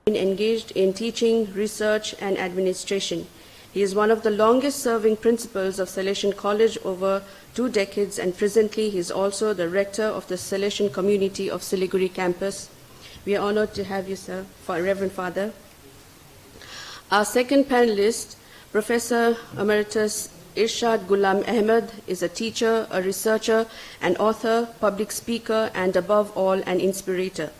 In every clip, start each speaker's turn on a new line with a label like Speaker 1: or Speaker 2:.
Speaker 1: been engaged in teaching, research, and administration. He is one of the longest-serving principals of Salesian College over 2 decades, and presently he is also the rector of the Salesian community of Siliguri campus. We are honored to have you, sir, Reverend Father. Our second panelist, Professor Emeritus Irshad Ghulam Ahmed, is a teacher, a researcher, an author, public speaker, and above all, an inspirator.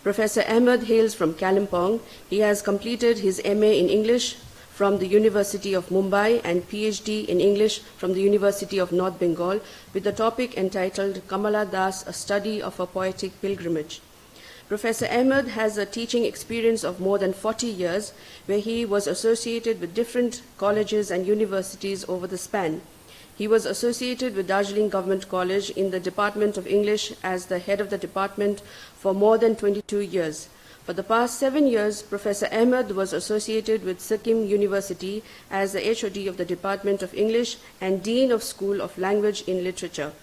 Speaker 1: Professor Ahmed hails from Kalimpong. He has completed his MA in English from the University of Mumbai and PhD in English from the University of North Bengal with the topic entitled Kamala Das, A Study of a Poetic Pilgrimage. Professor Ahmed has a teaching experience of more than 40 years, where he was associated with different colleges and universities over the span. He was associated with Darjeeling Government College in the Department of English as the head of the department for more than 22 years. For the past 7 years, Professor Ahmed was associated with Sikkim University as the HOD of the Department of English and Dean of School of Language in Literature.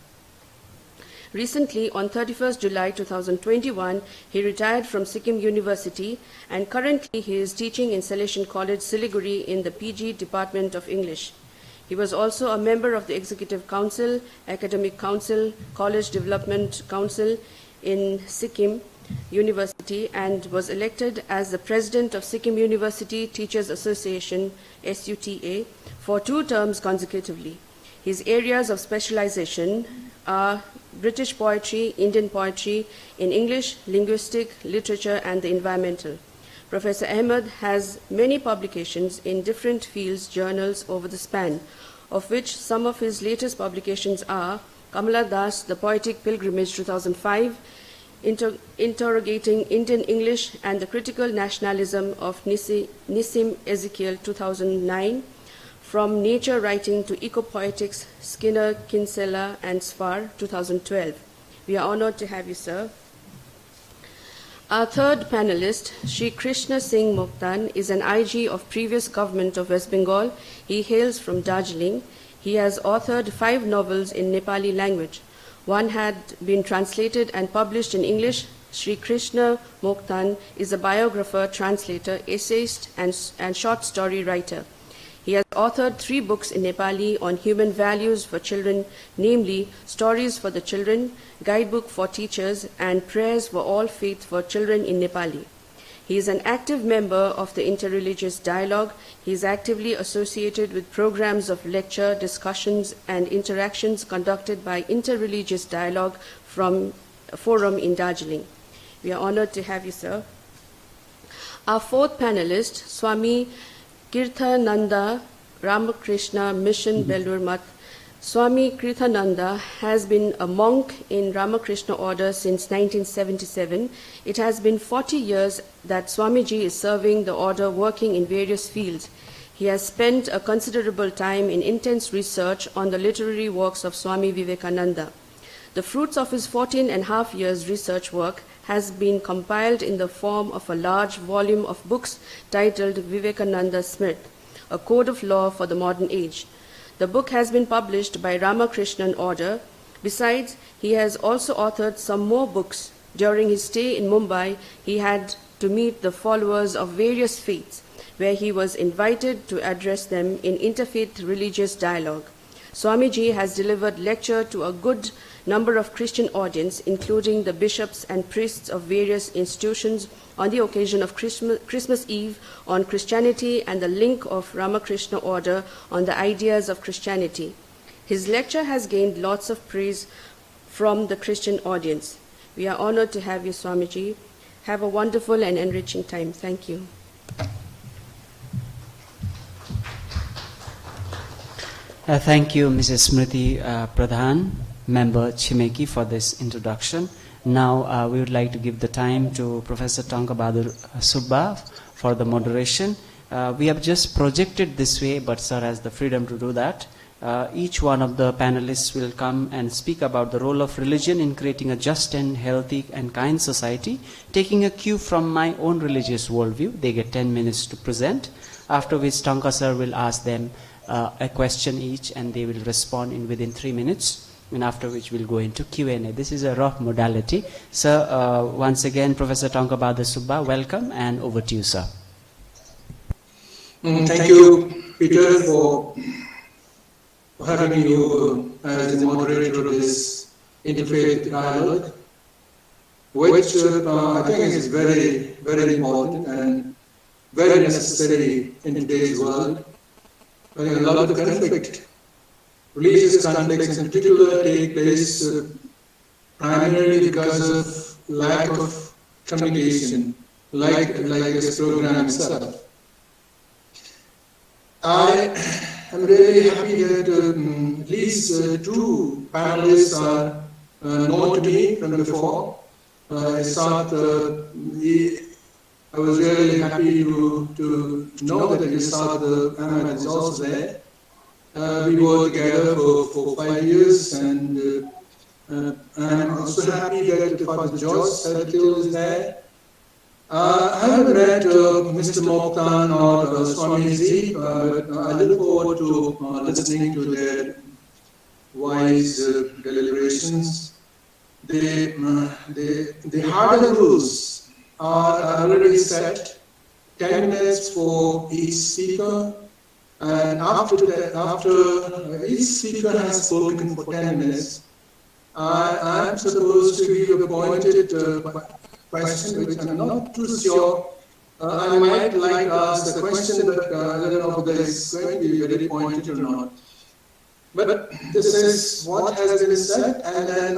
Speaker 1: Recently, on 31st July 2021, he retired from Sikkim University, and currently he is teaching in Salesian College, Siliguri in the PG Department of English. He was also a member of the Executive Council, Academic Council, College Development Council in Sikkim University, and was elected as the President of Sikkim University Teachers Association, SUTA, for 2 terms consecutively. His areas of specialization are British poetry, Indian poetry, in English, linguistic, literature, and the environmental. Professor Ahmed has many publications in different fields, journals over the span, of which some of his latest publications are Kamala Das, The Poetic Pilgrimage 2005, Interrogating Indian English and the Critical Nationalism of Nissim Ezekiel 2009, From Nature Writing to Eco-Poetics, Skinner, Kinsella, and Sfar, 2012. We are honored to have you, sir. Our third panelist, Shri Krishna Singh Mokhtan, is an IG of previous government of West Bengal. He hails from Darjeeling. He has authored 5 novels in Nepali language. One had been translated and published in English. Shri Krishna Mokhtan is a biographer, translator, essayist, and short story writer. He has authored 3 books in Nepali on human values for children, namely Stories for the Children, Guidebook for Teachers, and Prayers for All Faith for Children in Nepali. He is an active member of the Interreligious Dialogue. He is actively associated with programs of lecture, discussions, and interactions conducted by Interreligious Dialogue from a forum in Darjeeling. We are honored to have you, sir. Our fourth panelist, Swami Kirthananda Ramakrishna Mission, Belur Math. Swami Kirthananda has been a monk in Ramakrishna order since 1977. It has been 40 years that Swamiji is serving the order, working in various fields. He has spent a considerable time in intense research on the literary works of Swami Vivekananda. The fruits of his 14.5 years research work has been compiled in the form of a large volume of books titled Vivekananda Smrit, a code of law for the modern age. The book has been published by Ramakrishnan Order. Besides, he has also authored some more books. During his stay in Mumbai, he had to meet the followers of various faiths, where he was invited to address them in interfaith religious dialogue. Swamiji has delivered lecture to a good number of Christian audience, including the bishops and priests of various institutions, on the occasion of Christmas Eve, on Christianity and the link of Ramakrishna order on the ideas of Christianity. His lecture has gained lots of praise from the Christian audience. We are honored to have you, Swamiji. Have a wonderful and enriching time. Thank you.
Speaker 2: Thank you, Mrs. Smriti Pradhan, Member Chimeki, for this introduction. Now we would like to give the time to Professor Tonka Bahadur Subba for the moderation. We have just projected this way, but sir has the freedom to do that. Each one of the panelists will come and speak about the role of religion in creating a just and healthy and kind society, taking a cue from my own religious worldview. They get 10 minutes to present, after which Tonka sir will ask them a question each, and they will respond in within 3 minutes. and after which we'll go into Q&A. This is a rough modality. Sir, once again, Professor Tonkabada Subba, welcome, and over to you, sir.
Speaker 3: Thank you, Peter, for having you as the moderator of this interfaith dialogue, which I think is very, very important and very necessary in today's world. I think a lot of conflict, religious conflicts in particular, take place primarily because of lack of communication, like this program itself. I am really happy that at least two panelists are known to me from before. I was really happy to know that Yusad Ahmed is also there. We worked together for 5 years, and I'm also happy that Father George Sadkiel is there. I haven't read Mr. Mokhtan or Swamiji, but I look forward to listening to their wise deliberations. The harder rules are already set, 10 minutes for each speaker, and after each speaker has spoken for 10 minutes, I am supposed to be appointed question, which I'm not too sure. I might like to ask the question, but I don't know whether it's going to be very pointed or not. But this is what has been said, and then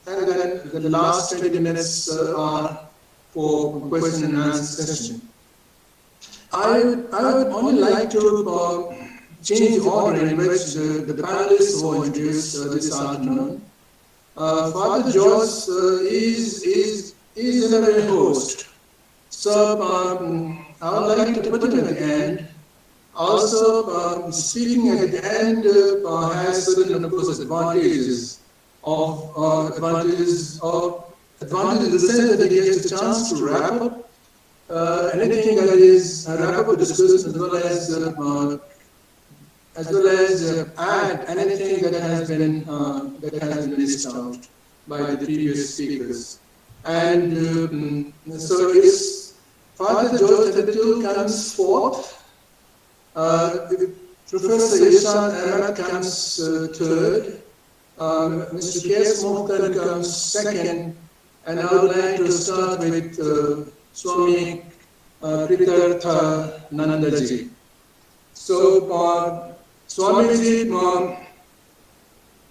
Speaker 3: the last 20 minutes are for question and answer session. I would only like to change the order in which the panelists were introduced this afternoon. Father George is in a way host. So I would like to put him at the end. Also, speaking at the end has certain, of course, advantages in the sense that he gets a chance to wrap up anything that is wrap up the discussion, as well as add anything that has been missed out by the previous speakers. And so if Father George Sadkiel comes fourth, Professor Yusad Ahmed comes third, Mr. K.S. Mokhtan comes second, and I would like to start with Swami Pritartha Nandaji. So, Swamiji,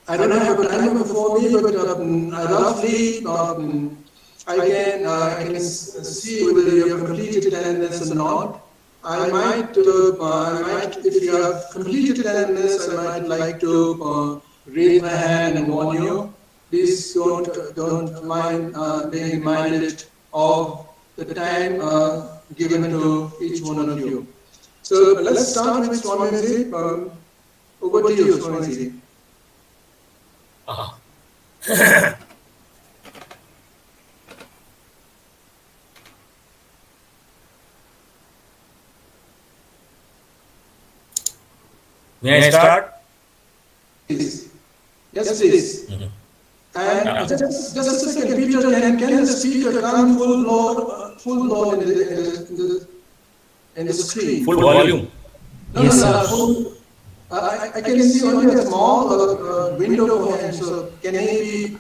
Speaker 3: I don't have a time before me, but roughly I can see whether you have completed attendance or not. I might, if you have completed attendance, I might like to raise my hand and warn you. Please don't mind being reminded of the time given to each one of you. So let's start with Swamiji. Over to you, Swamiji.
Speaker 4: May I start?
Speaker 3: Yes, please. Mm-hmm. And just a second, Peter, can the speaker come full load in the screen?
Speaker 4: Full volume?
Speaker 3: No,
Speaker 2: yes,
Speaker 3: no, full. I can see only a small window for him, so can he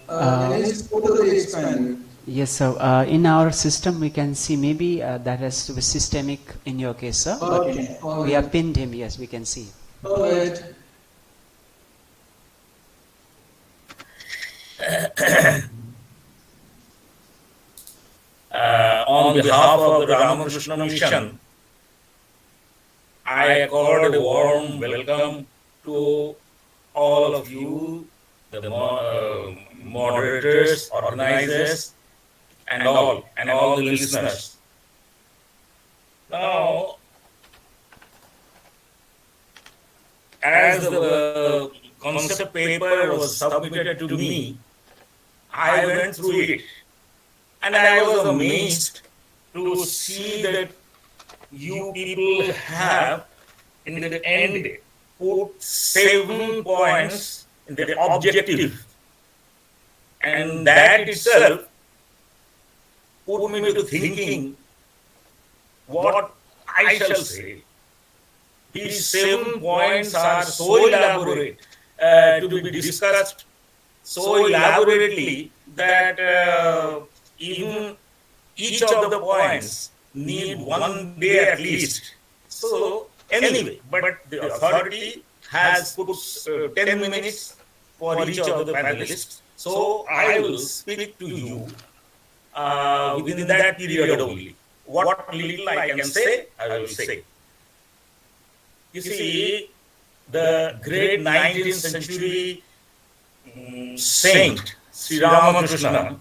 Speaker 3: totally expand?
Speaker 2: Yes, so in our system we can see maybe that has to be systemic in your case, sir.
Speaker 3: Okay.
Speaker 2: We have pinned him, yes, we can see.
Speaker 3: All right.
Speaker 4: On behalf of the Ramakrishna Mission, I accord a warm welcome to all of you, the moderators, organizers, and all the listeners. Now, as the concept paper was submitted to me, I went through it, and I was amazed to see that you people have, in the end, put 7 points the objective, and that itself put me to thinking what I shall say. These 7 points are so elaborate to be discussed so elaborately that even each of the points need 1 day at least. So anyway, but the authority has put 10 minutes for each of the panelists. So I will speak to you within that period only. What little I can say, I will say. You see, the great 19th century saint, Sri Ramakrishna,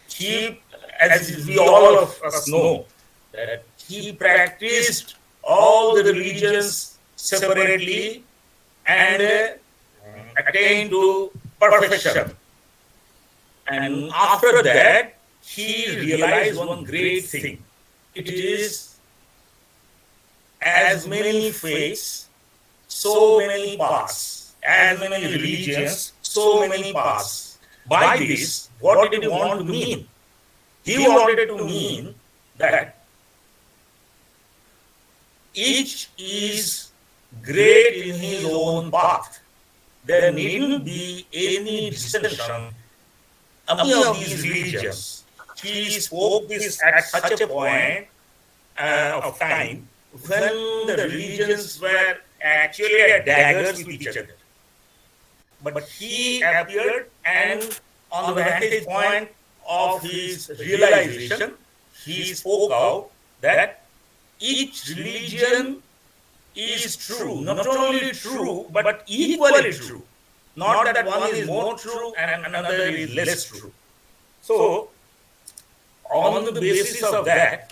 Speaker 4: he, as we all of us know, that he practiced all the religions separately and attained to perfection. And after that, he realized one great thing. It is as many faiths, so many paths, as many religions, so many paths. By this, what did he want to mean? He wanted to mean that each is great in his own path. There needn't be any distinction among of these religions. He spoke this at such a point of time when the religions were actually at daggers with each other. But he appeared, and on the vantage point of his realization, he spoke out that each religion is true, not only true, but equally true. Not that one is more true and another is less true. So, on the basis of that,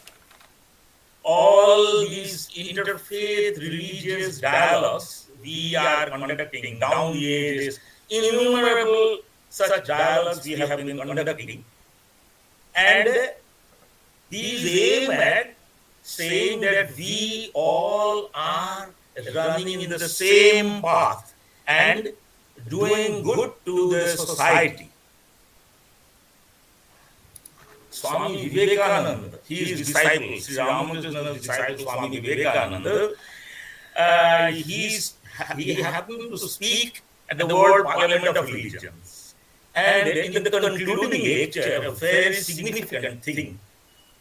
Speaker 4: all these interfaith religious dialogues we are conducting down the ages, innumerable such dialogues we have been conducting, and these aim at saying that we all are running in the same path and doing good to the society. Swami Vivekananda, his disciple, Sri Ramakrishna's disciple, Swami Vivekananda, he happened to speak at the World Parliament of Religions. And in the concluding lecture, a very significant thing,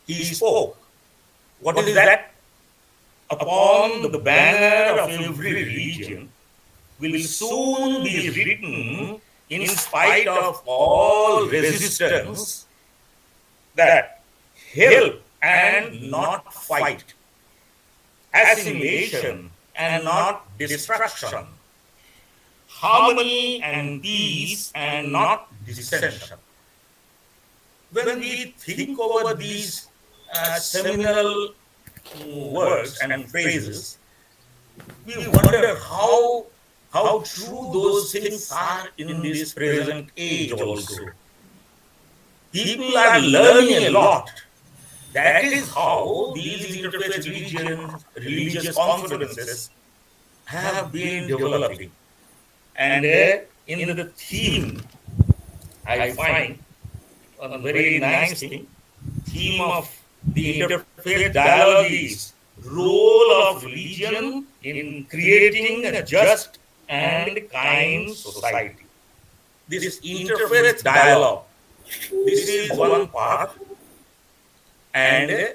Speaker 4: he spoke. What is that? Upon the banner of every religion will soon be written, in spite of all resistance, that help and not fight, assimilation and not destruction, harmony and peace and not dissension. When we think over these seminal words and phrases, we wonder how true those things are in this present age also. People are learning a lot. That is how these interfaith religious conferences have been developing. And in the theme, I find a very nice theme of the interfaith dialogue is role of religion in creating a just and kind society. This interfaith dialogue, this is one part, and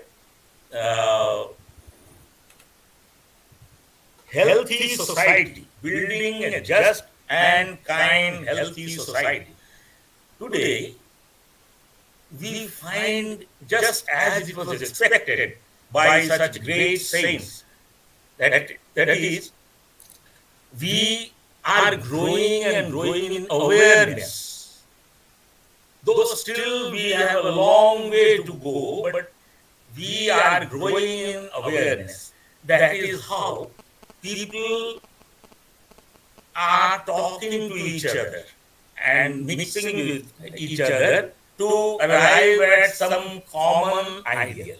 Speaker 4: healthy society, building a just and kind healthy society. Today, we find, just as it was expected by such great saints, that is, we are growing and growing in awareness. Though still we have a long way to go, but we are growing in awareness. That is how people are talking to each other and mixing with each other to arrive at some common ideal.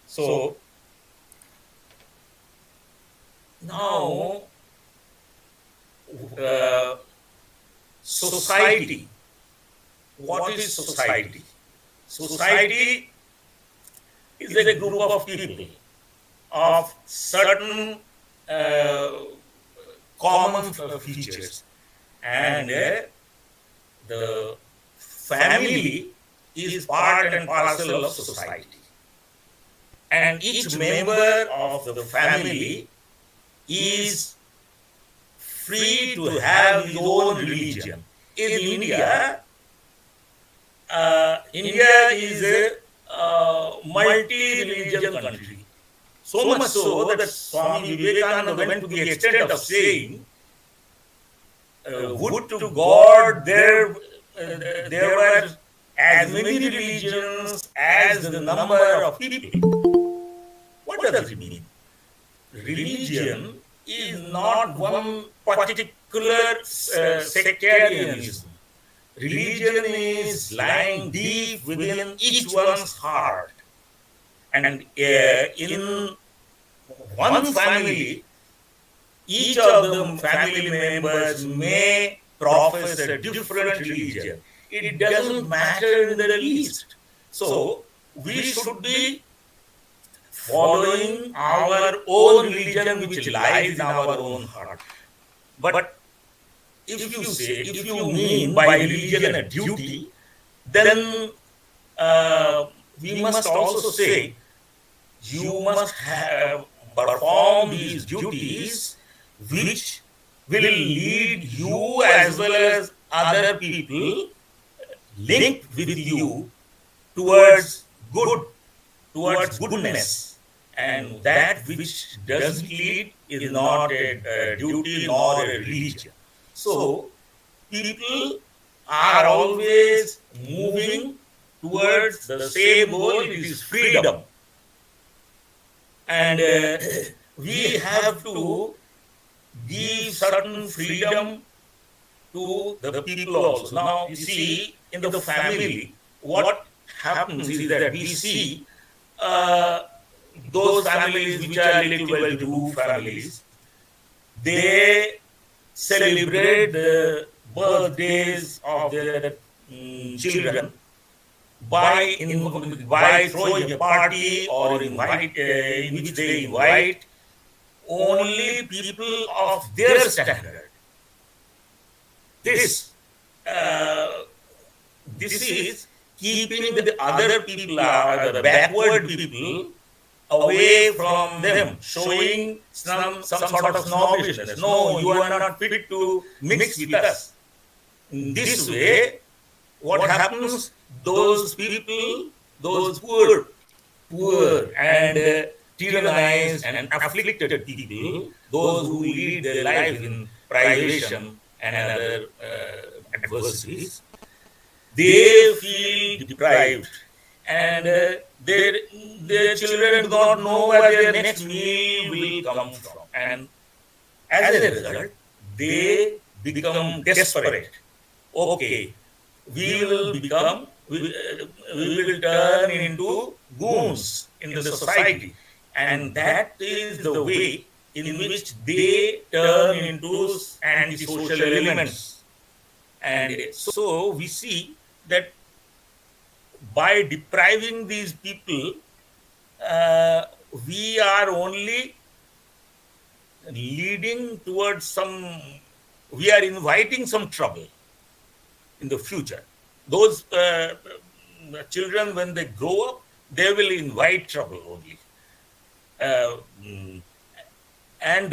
Speaker 4: So, now, society. What is society? Society is a group of people of certain common features, and the family is part and parcel of society, and each member of the family is free to have his own religion. In India, India is a multi-religion country. So much so that Swami Vivekananda went to the extent of saying, would to God there were as many religions as the number of people. What does it mean? Religion is not one particular sectarianism. Religion is lying deep within each one's heart. And in one family, each of the family members may profess a different religion. It doesn't matter in the least. So, we should be following our own religion which lies in our own heart. But if you mean by religion a duty, then we must also say you must have perform these duties which will lead you as well as other people linked with you towards goodness, and that which doesn't lead is not a duty nor a religion. So people are always moving towards the same goal, it is freedom. And we have to give certain freedom to the people also. Now, you see, in the family, what happens is that we see those families which are little well-to-do families, they celebrate the birthdays of their children by throwing a party or in which they invite only people of their standard. This is keeping the other people, the backward people, away from them, showing some sort of snobbishness. No, you are not fit to mix with us. In this way, what happens? Those people, those poor and tyrannized and afflicted people, those who lead their life in privation and other adversities, they feel deprived, and their children do not know where their next meal will come from, and as a result, they become desperate. Okay, we will turn into goons in the society, and that is the way in which they turn into antisocial elements. And so we see that by depriving these people, we are only leading towards we are inviting some trouble in the future. Those children, when they grow up, they will invite trouble only. And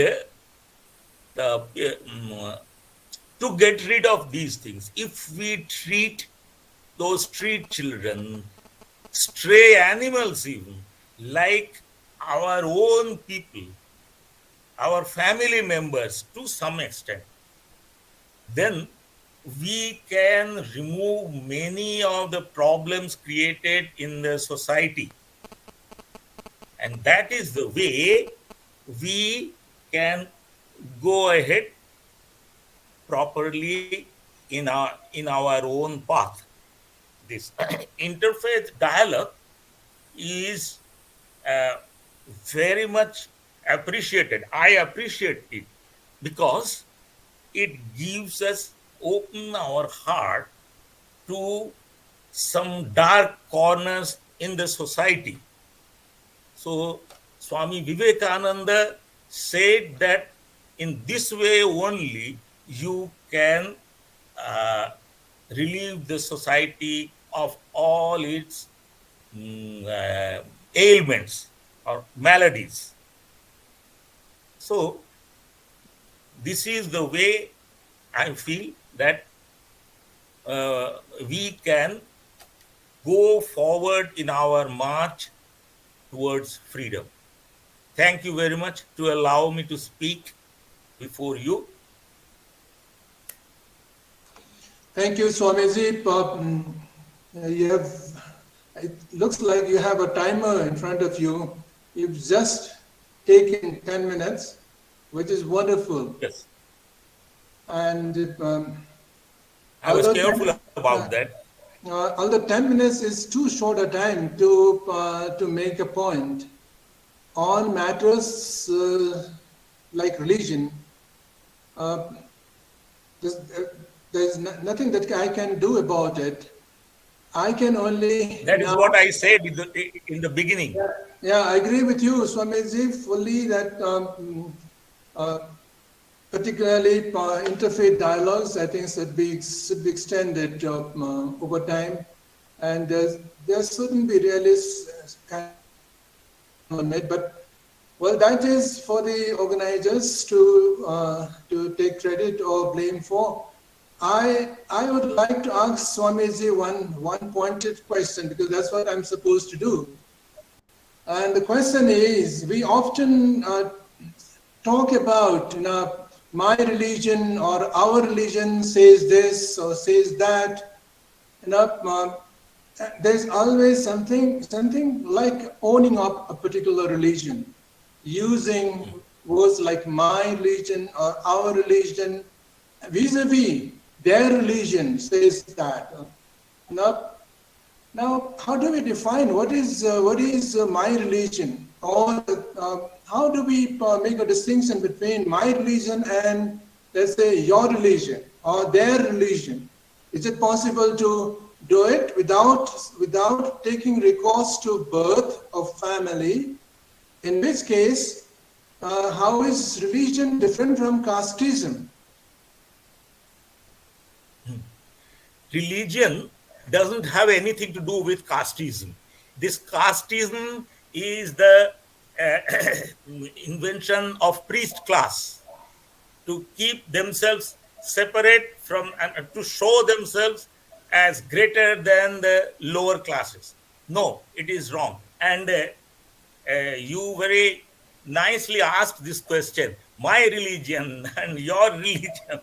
Speaker 4: to get rid of these things, if we treat those street children, stray animals even, like our own people, our family members to some extent, then we can remove many of the problems created in the society. And that is the way we can go ahead properly in our own path. This interfaith dialogue is very much appreciated. I appreciate it because it gives us open our heart to some dark corners in the society. So Swami Vivekananda said that in this way only you can uh, relieve the society of all its ailments or maladies. So this is the way I feel that we can go forward in our march towards freedom. Thank you very much to allow me to speak before you.
Speaker 3: Thank you, Swamiji. You have, it looks like you have a timer in front of you. You've just taken 10 minutes, which is wonderful.
Speaker 4: Yes,
Speaker 3: And
Speaker 4: I was
Speaker 3: although
Speaker 4: careful
Speaker 3: 10
Speaker 4: about that.
Speaker 3: although 10 minutes is too short a time to make a point on matters like religion, there's, there's nothing that I can do about it. I can only
Speaker 4: That is
Speaker 3: now,
Speaker 4: what I said in the beginning.
Speaker 3: yeah, I agree with you, Swamiji, fully that particularly interfaith dialogues, I think should be extended over time, and there shouldn't be really kind of limit. But well, that is for the organizers to take credit or blame for. I would like to ask Swamiji one pointed question, because that's what I'm supposed to do. And the question is, we often talk about, my religion or our religion says this or says that. There's always something like owning up a particular religion, using words like my religion or our religion vis-a-vis their religion says that. Now, how do we define what is my religion, or how do we make a distinction between my religion and, let's say, your religion or their religion? Is it possible to do it without taking recourse to birth of family? In which case, how is religion different from casteism?
Speaker 4: Religion doesn't have anything to do with casteism. This casteism is the invention of priest class to keep themselves separate from and to show themselves as greater than the lower classes. No, it is wrong. And you very nicely asked this question, my religion and your religion.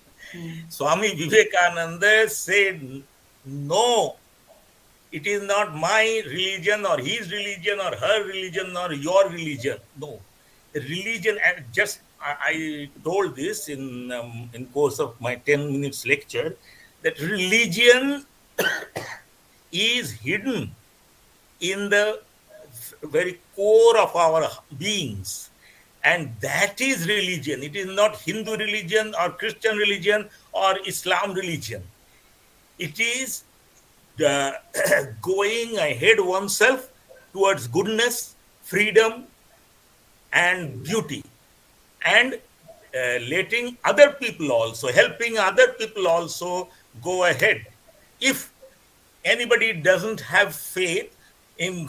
Speaker 4: Swami Vivekananda said, no, it is not my religion or his religion or her religion or your religion. No, religion, and just I told this in course of my 10 minutes lecture, that religion is hidden in the very core of our beings. And that is religion. It is not Hindu religion or Christian religion or Islam religion. It is going ahead oneself towards goodness, freedom, and beauty, and letting other people also, helping other people also go ahead. If anybody doesn't have faith in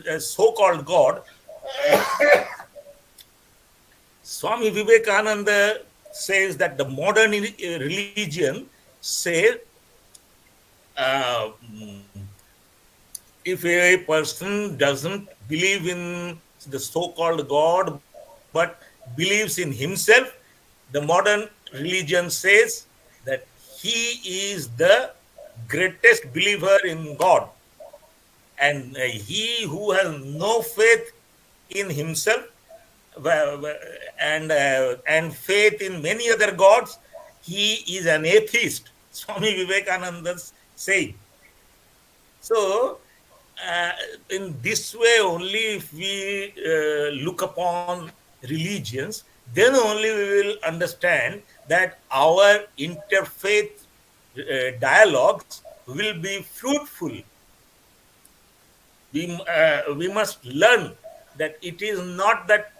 Speaker 4: a so-called God, Swami Vivekananda says that the modern religion says if a person doesn't believe in the so-called God but believes in himself, the modern religion says that he is the greatest believer in God. And he who has no faith in himself and faith in many other gods, he is an atheist. Swami Vivekananda's saying. So, in this way only, if we look upon religions, then only we will understand that our interfaith dialogues will be fruitful. We must learn that it is not that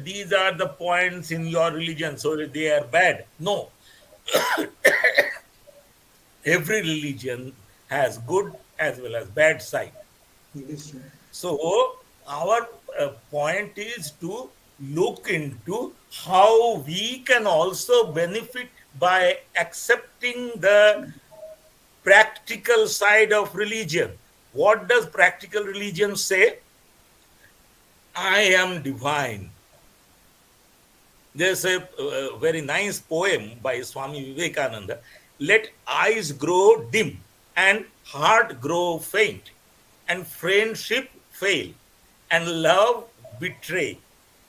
Speaker 4: these are the points in your religion, so they are bad. No, every religion has good as well as bad side.
Speaker 3: Yes,
Speaker 4: So our point is to look into how we can also benefit by accepting the practical side of religion. What does practical religion say? I am divine. There's a very nice poem by Swami Vivekananda. Let eyes grow dim and heart grow faint, and friendship fail, and love betray.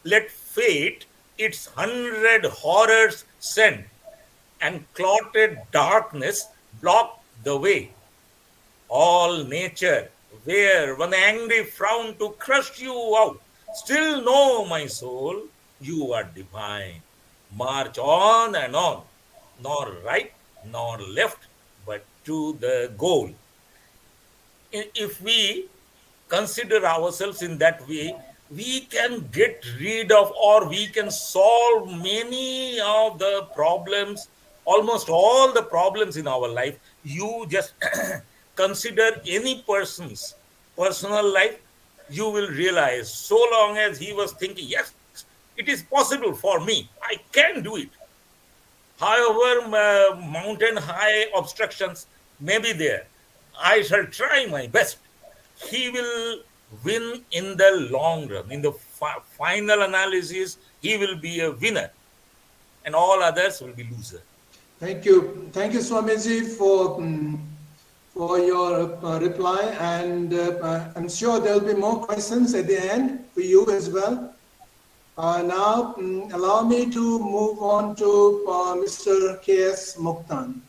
Speaker 4: Let fate its 100 horrors send, and clotted darkness block the way. All nature wear one angry frown to crush you out. Still know, my soul, you are divine. March on and on, nor right nor left, but to the goal. If we consider ourselves in that way, we can get rid of or we can solve many of the problems, almost all the problems in our life. You just consider any person's personal life, you will realize so long as he was thinking, yes, it is possible for me, I can do it. However, mountain high obstructions may be there, I shall try my best. He will win in the long run. In the final analysis, he will be a winner, and all others will be loser.
Speaker 3: Thank you, Swamiji, for your reply, and I'm sure there will be more questions at the end for you as well. Now, allow me to move on to Mr. K.S. Muktan.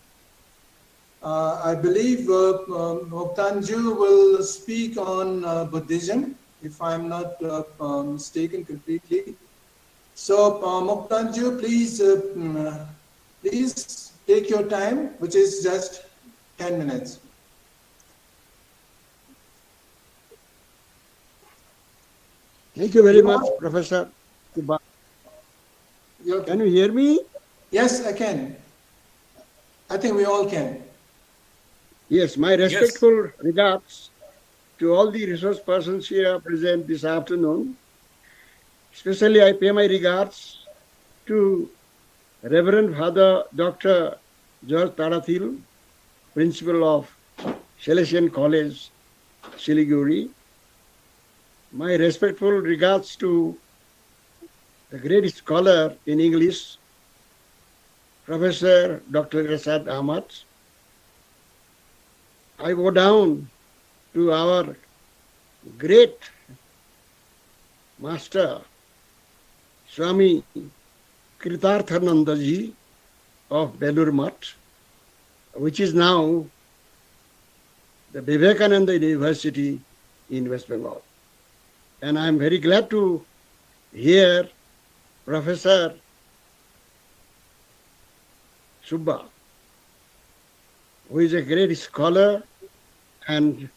Speaker 3: I believe Muktanju will speak on Buddhism, if I'm not mistaken completely. So, Muktanju, please take your time, which is just 10 minutes.
Speaker 5: Thank you very much, Professor Subba. Can you hear me?
Speaker 3: Yes, I can. I think we all can.
Speaker 5: Yes, my respectful regards to all the resource persons here present this afternoon. Especially I pay my regards to Reverend Father Dr. George Tarathil, Principal of Salesian College, Siliguri. My respectful regards to the great scholar in English, Professor Dr. Rasad Ahmad. I go down to our great master, Swami Kritarthananda ji of Belur Math, which is now the Vivekananda University in West Bengal. And I am very glad to hear Professor Subba, who is a great scholar and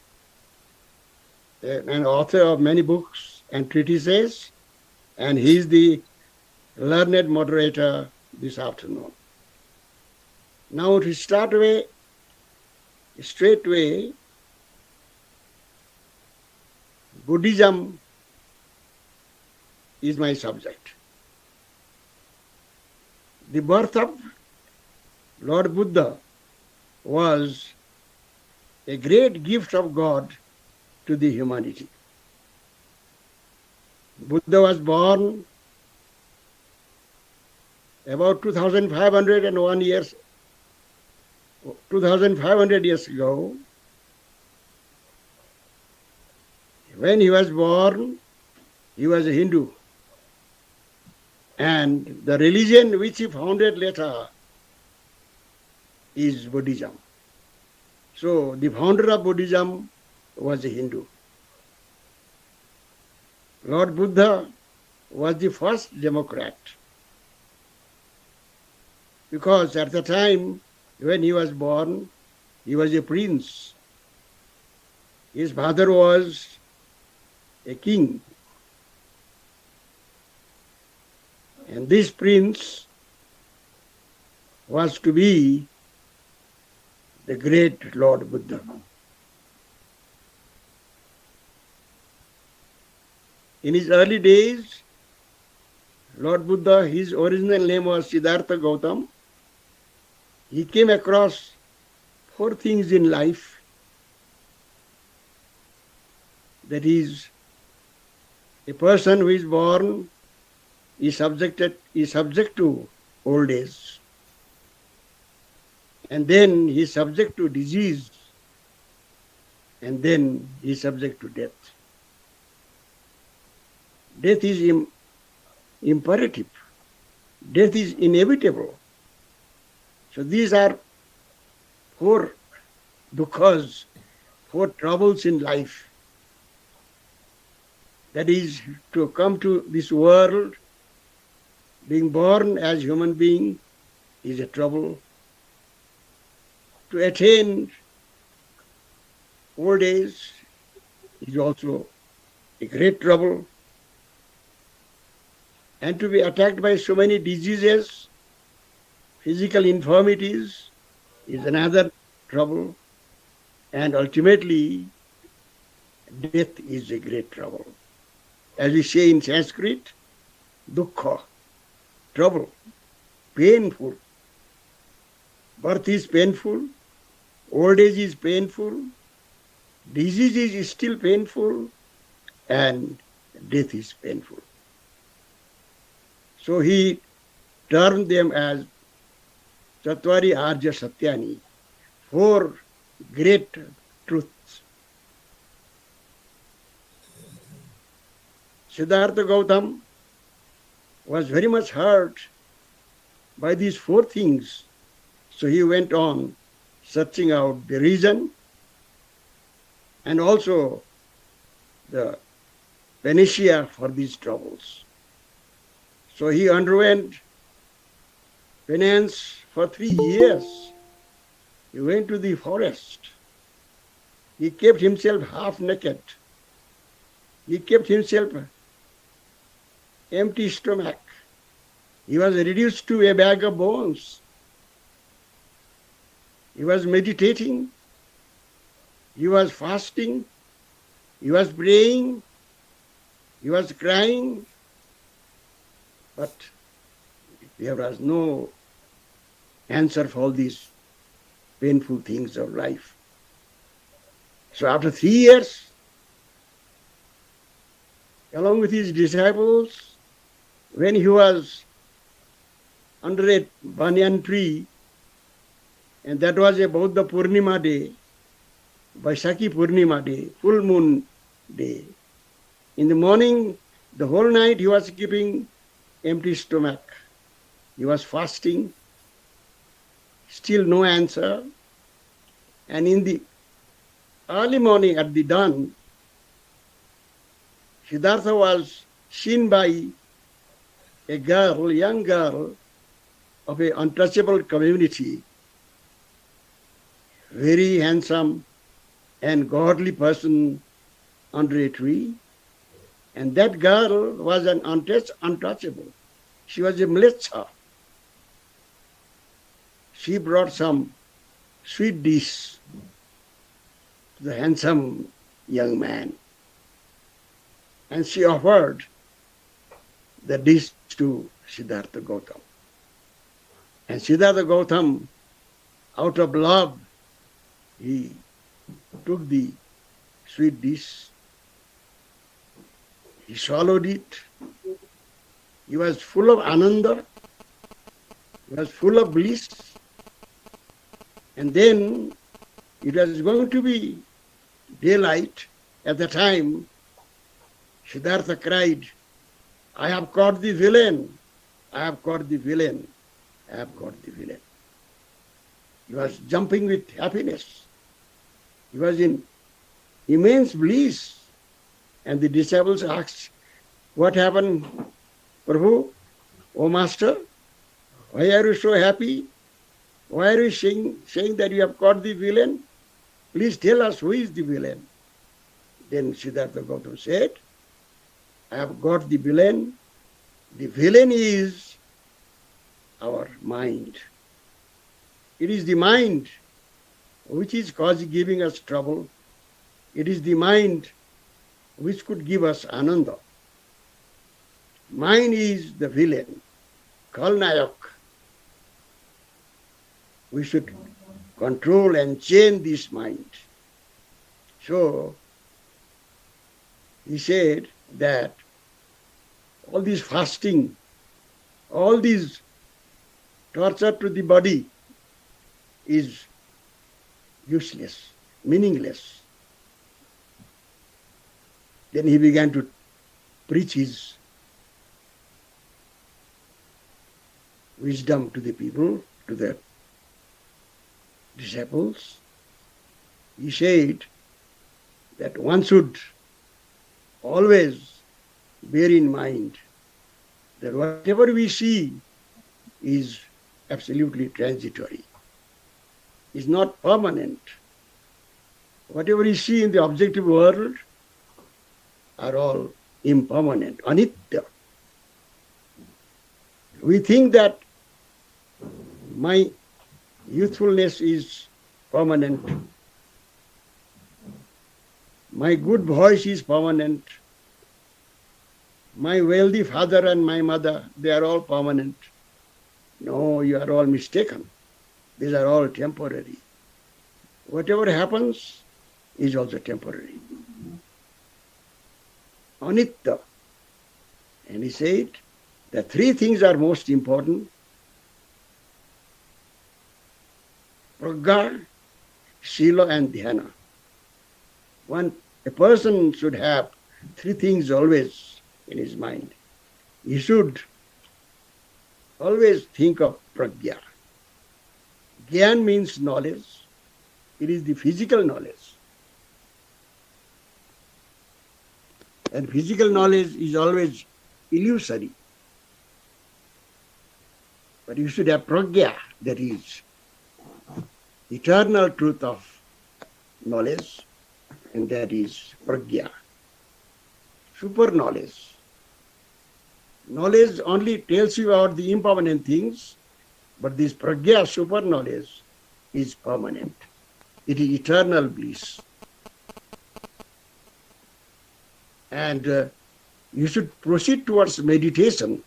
Speaker 5: an author of many books and treatises, and he is the learned moderator this afternoon. Now to start away, straightway, Buddhism is my subject. The birth of Lord Buddha was a great gift of God to the humanity. Buddha was born about 2,500 years ago. When he was born, he was a Hindu. And the religion which he founded later is Buddhism. So the founder of Buddhism was a Hindu. Lord Buddha was the first democrat, because at the time When he was born, he was a prince. His father was a king. And this prince was to be the great Lord Buddha. In his early days, Lord Buddha, his original name was Siddhartha Gautam. He came across 4 things in life. That is, a person who is born is subject to old age. And then he is subject to disease. And then he is subject to death. Death is imperative. Death is inevitable. So these are 4 dukkhas, 4 troubles in life. That is, to come to this world, being born as human being is a trouble. To attain old age is also a great trouble. And to be attacked by so many diseases, physical infirmities is another trouble. And ultimately, death is a great trouble. As we say in Sanskrit, dukkha, trouble, painful. Birth is painful, old age is painful, disease is still painful, and death is painful. So he termed them as Chatvari Arja Satyani, 4 great truths. Siddhartha Gautam was very much hurt by these 4 things. So he went on searching out the reason and also the panacea for these troubles. So he underwent penance for 3 years. He went to the forest. He kept himself half naked. He kept himself empty stomach. He was reduced to a bag of bones. He was meditating. He was fasting. He was praying. He was crying. But there was no answer for all these painful things of life. So after 3 years, along with his disciples, when he was under a banyan tree, and that was a Bauddha Purnima day, Vaisakhi Purnima day, full moon day. In the morning, the whole night he was keeping empty stomach. He was fasting, still no answer. And in the early morning at the dawn, Siddhartha was seen by a girl, young girl of an untouchable community, very handsome and godly person under a tree. And that girl was an untouchable. She was a mlecha. She brought some sweet dish to the handsome young man. And she offered the dish to Siddhartha Gautam. And Siddhartha Gautam, out of love, he took the sweet dish. He swallowed it. He was full of ananda. He was full of bliss. And then it was going to be daylight. At the time, Siddhartha cried, "I have caught the villain. I have caught the villain. I have caught the villain." He was jumping with happiness. He was in immense bliss. And the disciples asked, "What happened, Prabhu? Oh Master, why are you so happy?" Why are you saying that you have caught the villain? Please tell us who is the villain. Then Siddhartha Gautama said, I have got the villain. The villain is our mind. It is the mind which is giving us trouble. It is the mind which could give us ananda. Mind is the villain, Khalnayak. We should control and change this mind. So, he said that all this fasting, all this torture to the body is useless, meaningless. Then he began to preach his wisdom to the people, to the disciples. He said that one should always bear in mind that whatever we see is absolutely transitory, is not permanent. Whatever we see in the objective world are all impermanent, anitya. We think that my youthfulness is permanent, my good voice is permanent, my wealthy father and my mother, they are all permanent. No, you are all mistaken. These are all temporary. Whatever happens is also temporary. Anitya. And he said that three things are most important. Pragya, Sila and Dhyana. A person should have three things always in his mind. He should always think of Pragya. Gyan means knowledge. It is the physical knowledge. And physical knowledge is always illusory. But you should have Pragya, that is eternal truth of knowledge, and that is Pragya, super knowledge. Knowledge only tells you about the impermanent things, but this Pragya, super knowledge, is permanent. It is eternal bliss. And you should proceed towards meditation,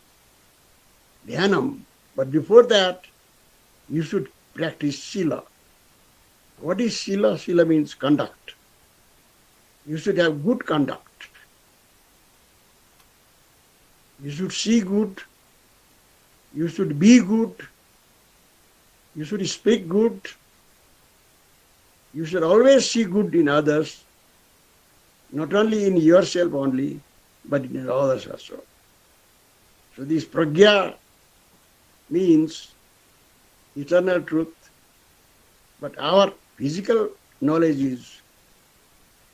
Speaker 5: dhyanam, but before that, you should practice Sila. What is Sila? Sila means conduct. You should have good conduct. You should see good. You should be good. You should speak good. You should always see good in others, not only in yourself only, but in others also. So this Pragya means eternal truth, but our physical knowledge is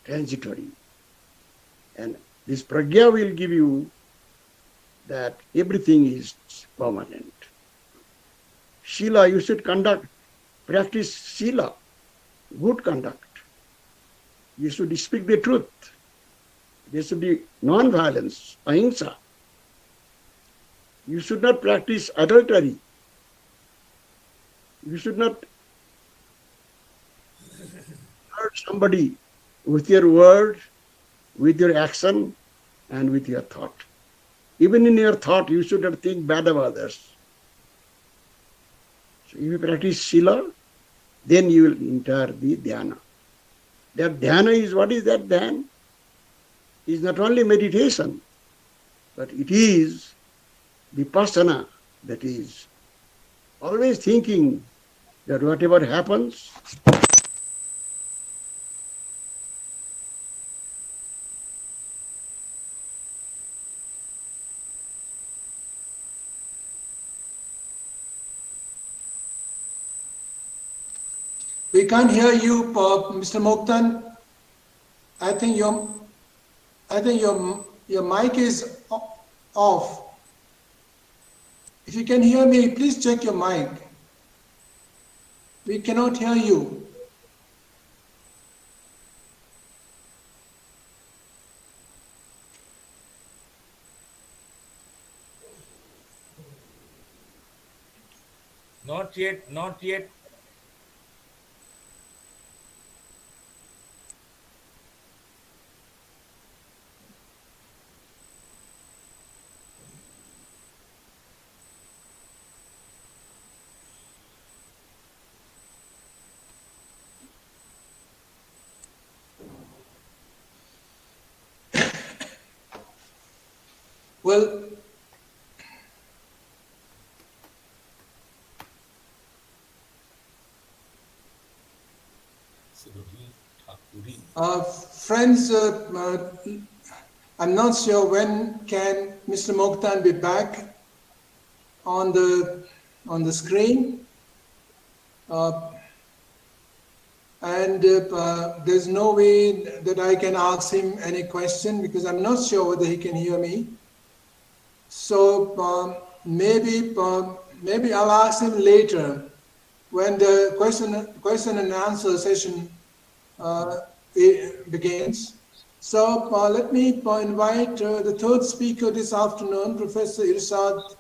Speaker 5: transitory. And this Pragya will give you that everything is permanent. Sila, you should practice Sila, good conduct. You should speak the truth. There should be non-violence, ahimsa. You should not practice adultery. You should not hurt somebody with your word, with your action, and with your thought. Even in your thought, you should not think bad of others. So if you practice Sila, then you will enter the Dhyana. That Dhyana is, what is that Dhyana? It is not only meditation, but it is Vipassana, that is always thinking that whatever happens,
Speaker 3: We can't hear you, Mr. Moktan. I think your mic is off. If you can hear me, please check your mic. We cannot hear you.
Speaker 4: Not yet, not yet.
Speaker 3: Well, friends, I'm not sure when can Mr. Mokhtar be back on the screen. And there's no way that I can ask him any question because I'm not sure whether he can hear me. So maybe I'll ask him later when the question and answer session begins. So let me invite the third speaker this afternoon, Professor Irsad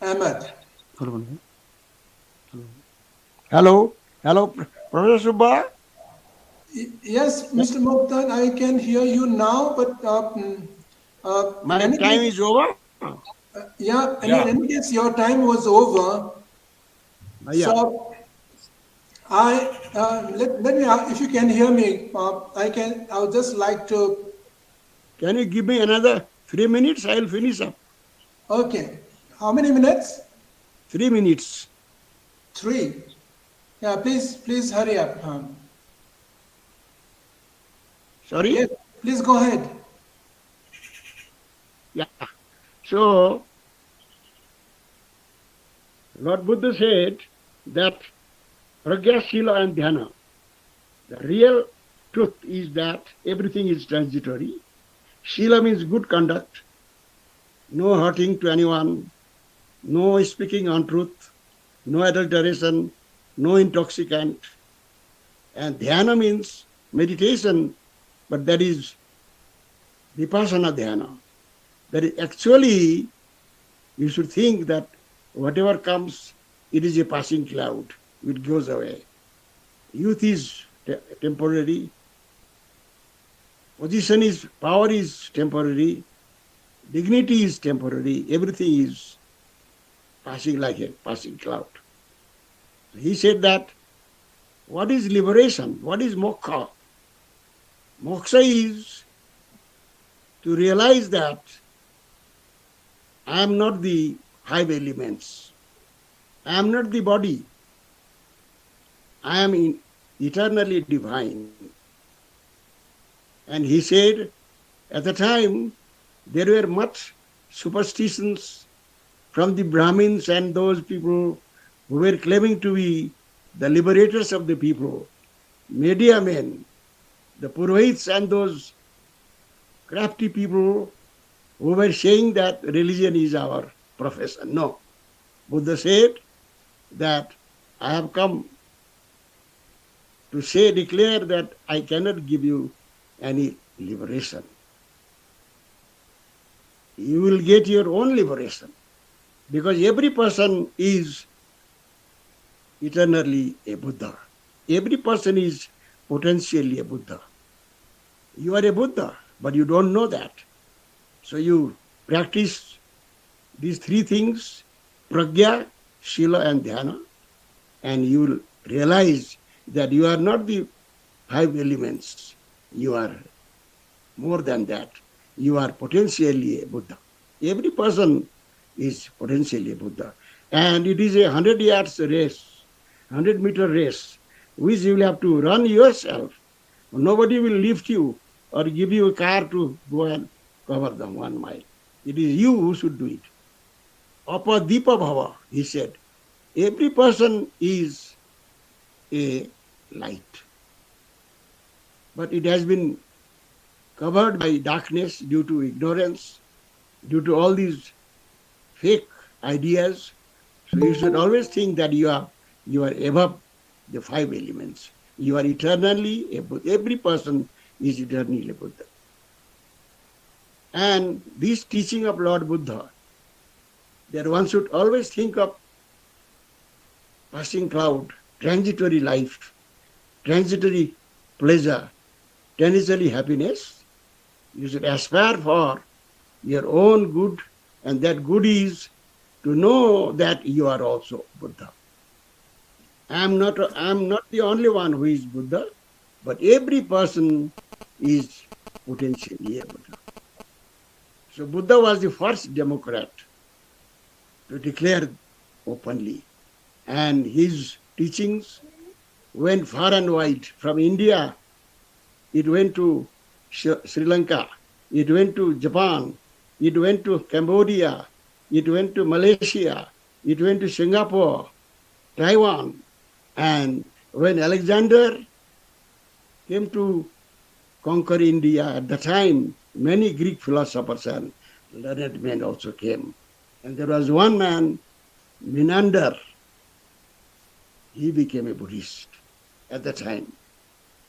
Speaker 3: Ahmed.
Speaker 5: Hello, Professor Subba.
Speaker 3: Yes, Mr. Mokhtar, I can hear you now, but
Speaker 5: My
Speaker 3: any
Speaker 5: time
Speaker 3: case-
Speaker 5: is over.
Speaker 3: yeah,
Speaker 4: Yeah.
Speaker 3: in any case, your time was over.
Speaker 5: Yeah.
Speaker 3: So I let me if you can hear me, I would just like to.
Speaker 5: Can you give me another 3 minutes? I'll finish up.
Speaker 3: Okay, how many minutes?
Speaker 5: 3 minutes.
Speaker 3: 3. Yeah, please hurry up.
Speaker 5: Sorry?
Speaker 3: Yes, please go ahead.
Speaker 5: Yeah. So, Lord Buddha said that Pragya, Sila and Dhyana, the real truth is that everything is transitory. Sila means good conduct, no hurting to anyone, no speaking untruth, no adulteration, no intoxicant. And Dhyana means meditation, but that is Vipassana Dhyana. That is actually, you should think that whatever comes, it is a passing cloud. It goes away. Youth is temporary. Power is temporary. Dignity is temporary. Everything is passing like a passing cloud. He said that, what is liberation? What is moksha? Moksha is to realize that I am not the 5 elements. I am not the body. I am eternally divine. And he said, at the time, there were much superstitions from the Brahmins and those people who were claiming to be the liberators of the people, media men, the Purohits and those crafty people who were saying that religion is our profession. No. Buddha said that I have come to declare that I cannot give you any liberation. You will get your own liberation because every person is eternally a Buddha. Every person is potentially a Buddha. You are a Buddha, but you don't know that. So you practice these 3 things, Pragya, Sila and Dhyana, and you will realize that you are not the 5 elements. You are more than that. You are potentially a Buddha. Every person is potentially a Buddha. And it is a 100 yards race, 100-meter race, which you will have to run yourself. Nobody will lift you or give you a car to go and cover the 1 mile. It is you who should do it. Apadipa bhava, he said. Every person is a light. But it has been covered by darkness due to ignorance, due to all these fake ideas. So you should always think that you are above the five elements. You are eternally a Buddha. Every person is eternally a Buddha. And this teaching of Lord Buddha, that one should always think of passing cloud, transitory life, transitory pleasure, transitory happiness. You should aspire for your own good, and that good is to know that you are also Buddha. I am not the only one who is Buddha, but every person is potentially a Buddha. So Buddha was the first democrat to declare openly, and his teachings went far and wide. From India, it went to Sri Lanka, it went to Japan, it went to Cambodia, it went to Malaysia, it went to Singapore, Taiwan. And when Alexander came to conquer India, at the time, many Greek philosophers and learned men also came. And there was one man, Menander. He became a Buddhist at the time.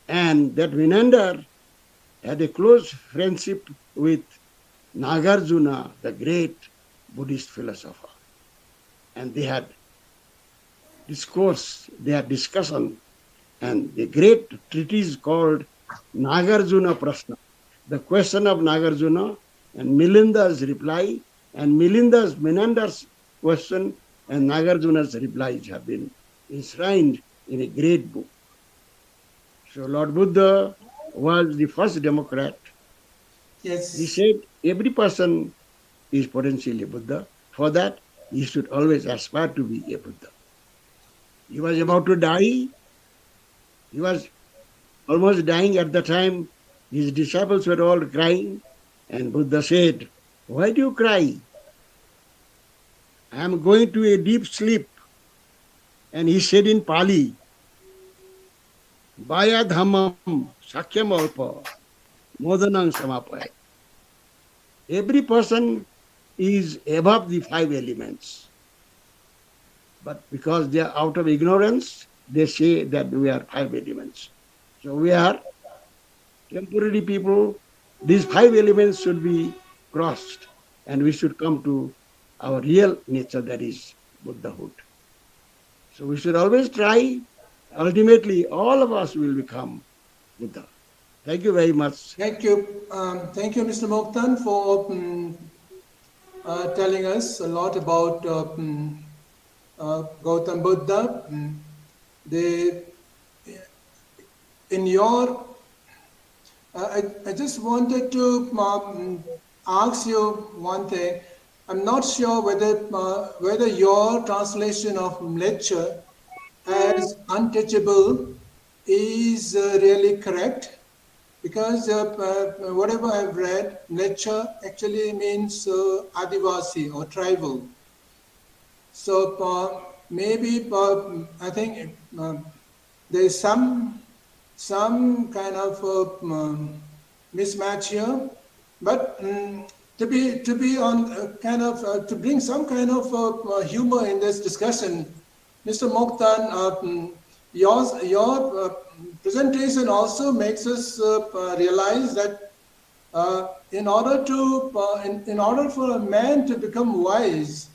Speaker 5: And that Menander had a close friendship with Nagarjuna, the great Buddhist philosopher. And they had discourse, they had discussion, and the great treatise called Nagarjuna Prashna, the question of Nagarjuna, and Milinda's reply, and Menander's question, and Nagarjuna's replies have been enshrined in a great book. So Lord Buddha was the first democrat.
Speaker 3: Yes.
Speaker 5: He said every person is potentially Buddha. For that, he should always aspire to be a Buddha. He was about to die. He was almost dying at the time. His disciples were all crying. And Buddha said, "Why do you cry? I am going to a deep sleep." And he said in Pali, "Baya dhammam sakyam alpa modanang samapaya." Every person is above the five elements. But because they are out of ignorance, they say that we are five elements. So we are temporary people. These five elements should be crossed, and we should come to our real nature, that is Buddhahood. So we should always try. Ultimately, all of us will become Buddha. Thank you very much.
Speaker 3: Thank you. Thank you, Mr. Mokhtan, for telling us a lot about Gautam Buddha. I just wanted to ask you one thing. I'm not sure whether your translation of Mleccha as untouchable is really correct, because whatever I've read, Mleccha actually means Adivasi or tribal. So maybe I think there is some kind of mismatch here, but to be on kind of to bring some kind of humor in this discussion, Mr. Mokhtan, your presentation also makes us realize that in order for a man to become wise,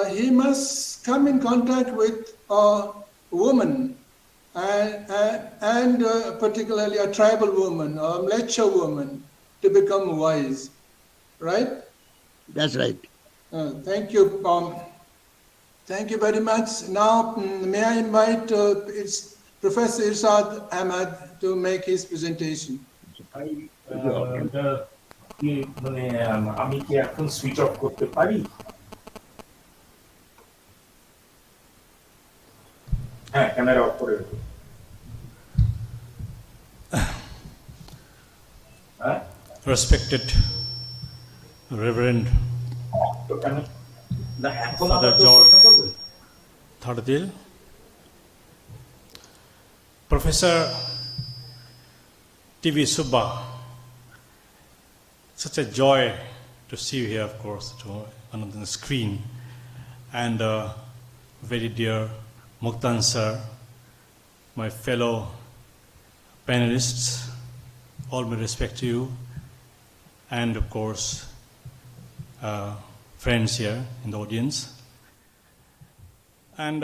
Speaker 3: he must come in contact with a woman, and particularly a tribal woman, a Mleccha woman, to become wise, right?
Speaker 5: That's right.
Speaker 3: Thank you. Thank you very much. Now, may I invite Professor Irshad Ahmad to make his presentation.
Speaker 4: আমি কি এখন switch off করতে পারি? হ্যাঁ, camera off করে দেবো।
Speaker 6: Respected Reverend Father George Thardil, Professor T.V. Subba, such a joy to see you here, of course, on the screen, and very dear Mokhtan sir, my fellow panelists, all my respect to you, and of course, friends here in the audience. And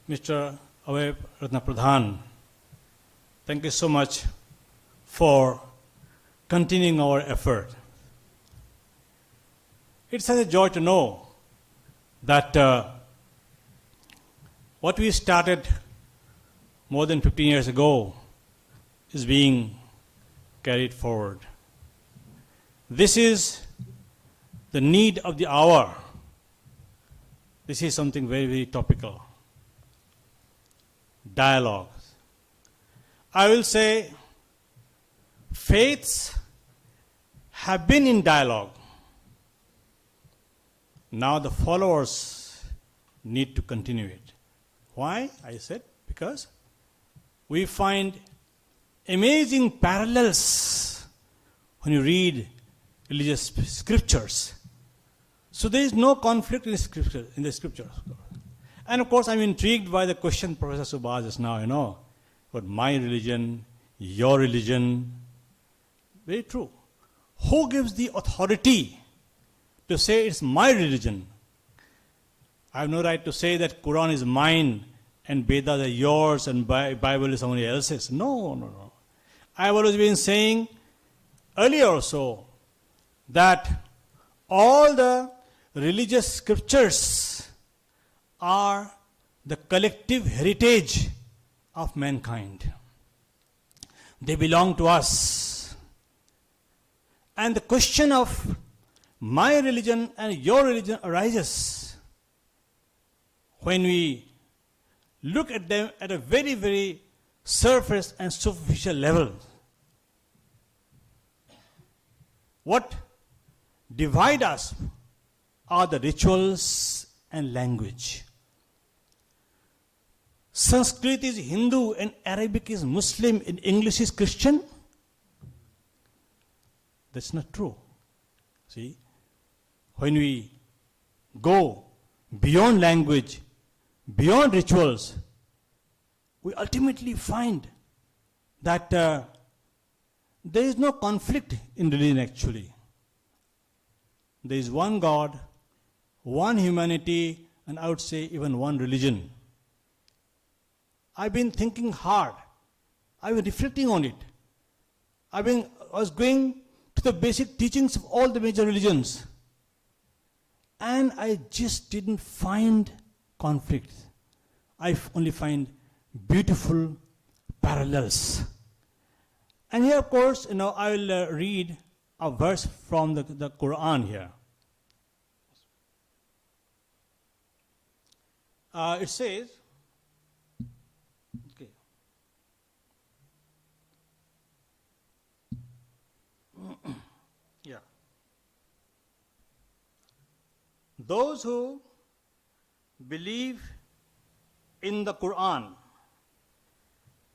Speaker 6: Mr. Abhay Ratna Pradhan, thank you so much for continuing our effort. It's such a joy to know that what we started more than 15 years ago is being carried forward. This is the need of the hour. This is something very, very topical. Dialogue. I will say faiths have been in dialogue. Now the followers need to continue it. Why? I said because we find amazing parallels when you read religious scriptures. So there is no conflict in the scriptures. And of course, I'm intrigued by the question Professor Subhash just now, about my religion, your religion. Very true. Who gives the authority to say it's my religion? I have no right to say that Quran is mine and Vedas are yours and Bible is somebody else's. No. I have always been saying earlier also that all the religious scriptures are the collective heritage of mankind. They belong to us. And the question of my religion and your religion arises when we look at them at a very, very surface and superficial level. What divide us are the rituals and language. Sanskrit is Hindu and Arabic is Muslim and English is Christian. That's not true. See, when we go beyond language, beyond rituals, we ultimately find that there is no conflict in religion actually. There is one God, one humanity, and I would say even one religion. I've been thinking hard. I've been reflecting on it. I was going to the basic teachings of all the major religions. And I just didn't find conflict. I only find beautiful parallels. And here, of course, I will read a verse from the Quran here. It says, okay. Yeah. Those who believe in the Quran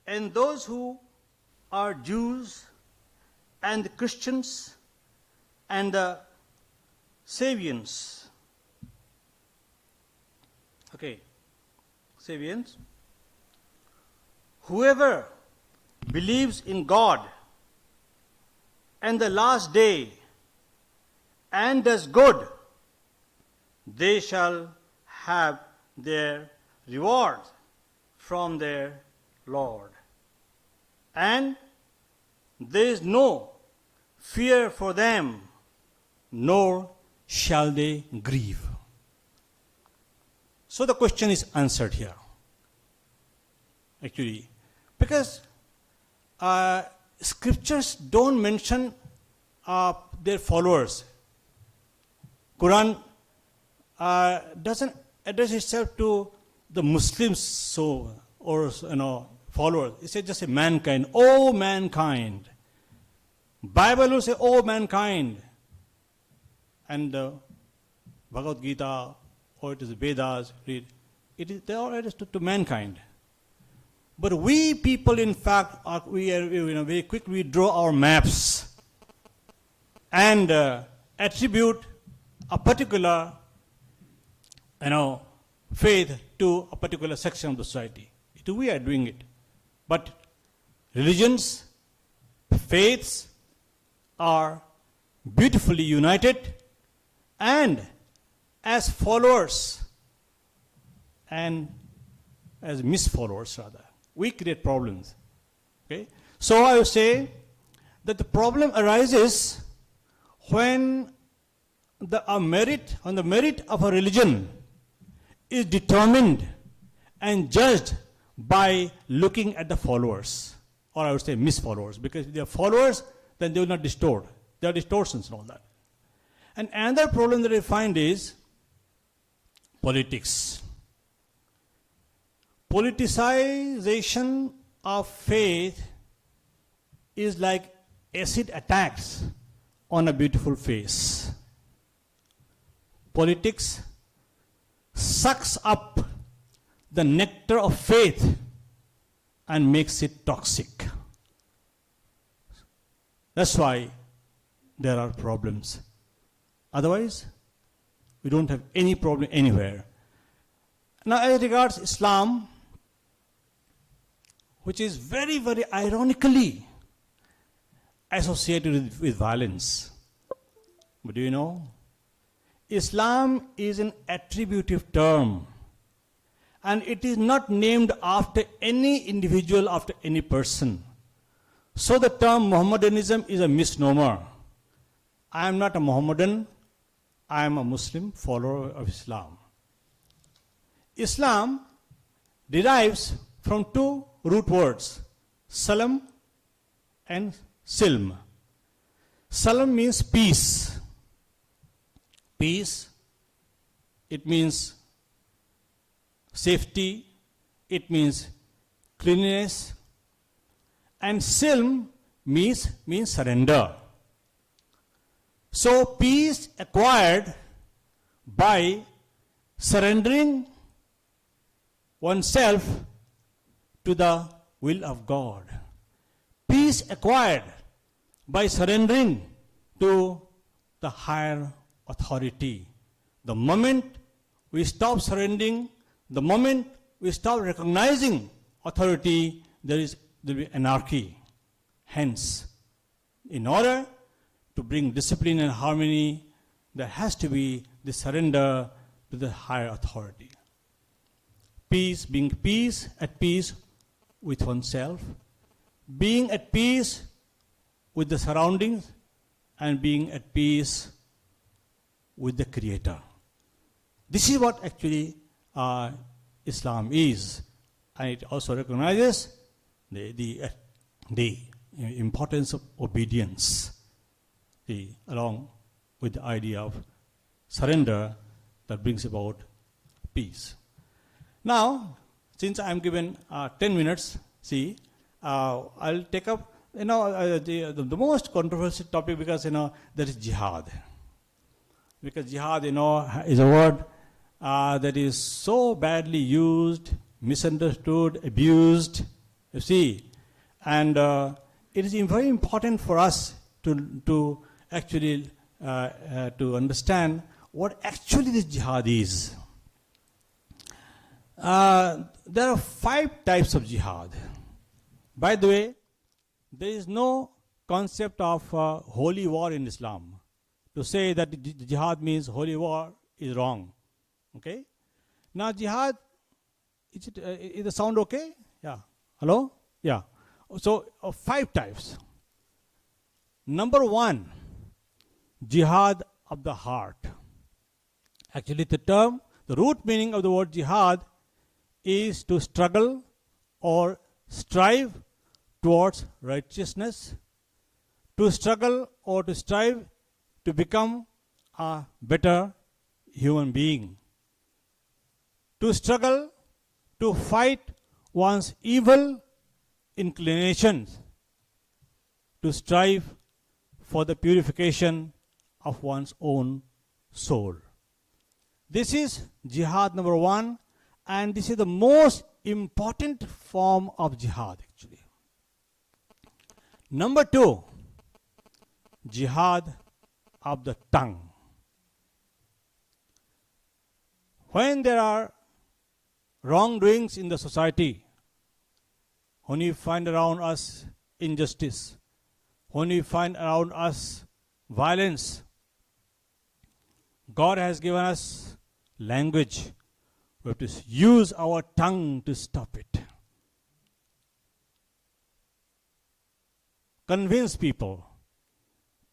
Speaker 6: and those who are Jews and the Christians and the Sabians. Okay, Sabians. Whoever believes in God and the last day and does good, they shall have their reward from their Lord. And there is no fear for them, nor shall they grieve. So the question is answered here. Actually, because scriptures don't mention their followers. Quran doesn't address itself to the Muslims or followers. It says just a mankind. Oh mankind. Bible will say, oh mankind. And Bhagavad Gita, or it is Vedas, read. They are addressed to mankind. But we people, in fact, we are very quick. We draw our maps and attribute a particular, faith to a particular section of the society. we are doing it. But religions, faiths are beautifully united, and as followers and as misfollowers rather, we create problems. Okay? So I would say that the problem arises when the merit of a religion is determined and judged by looking at the followers, or I would say misfollowers, because if they are followers, then they will not distort. There are distortions and all that. And another problem that I find is politics. Politicization of faith is like acid attacks on a beautiful face. Politics sucks up the nectar of faith and makes it toxic. That's why there are problems. Otherwise, we don't have any problem anywhere. Now, as regards Islam, which is very, very ironically associated with violence. But do you know? Islam is an attributive term, and it is not named after any individual, after any person. So the term Mohammedanism is a misnomer. I am not a Mohammedan, I am a Muslim follower of Islam. Islam derives from two root words, salam and silm. Salam means peace. Peace, it means safety, it means cleanliness, and silm means surrender. So peace acquired by surrendering oneself to the will of God. Peace acquired by surrendering to the higher authority. The moment we stop surrendering, the moment we stop recognizing authority, there will be anarchy. Hence, in order to bring discipline and harmony, there has to be the surrender to the higher authority. Peace, being at peace with oneself, being at peace with the surroundings, and being at peace with the Creator. This is what actually Islam is, and it also recognizes the importance of obedience, along with the idea of surrender that brings about peace. Now, since I am given 10 minutes, I'll take up the most controversial topic, because there is jihad. Because jihad, is a word that is so badly used, misunderstood, abused, you see. And it is very important for us to actually to understand what actually this jihad is. There are 5 types of jihad. By the way, there is no concept of holy war in Islam. To say that jihad means holy war is wrong. Okay? Now jihad, is the sound okay? Yeah. Hello? Yeah. So 5 types. Number 1, jihad of the heart. Actually the root meaning of the word jihad is to struggle or strive towards righteousness, to struggle or to strive to become a better human being, to struggle to fight one's evil inclinations, to strive for the purification of one's own soul. This is jihad number 1, and this is the most important form of jihad actually. Number 2, jihad of the tongue. When there are wrongdoings in the society, when we find around us injustice, when we find around us violence, God has given us language. We have to use our tongue to stop it. Convince people,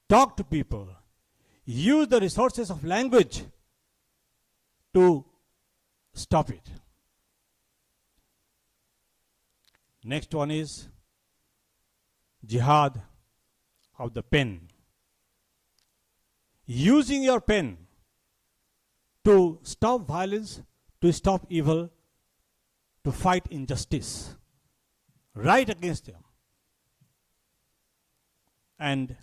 Speaker 6: talk to people, use the resources of language to stop it. Next one is jihad of the pen. Using your pen to stop violence, to stop evil, to fight injustice, right against them. And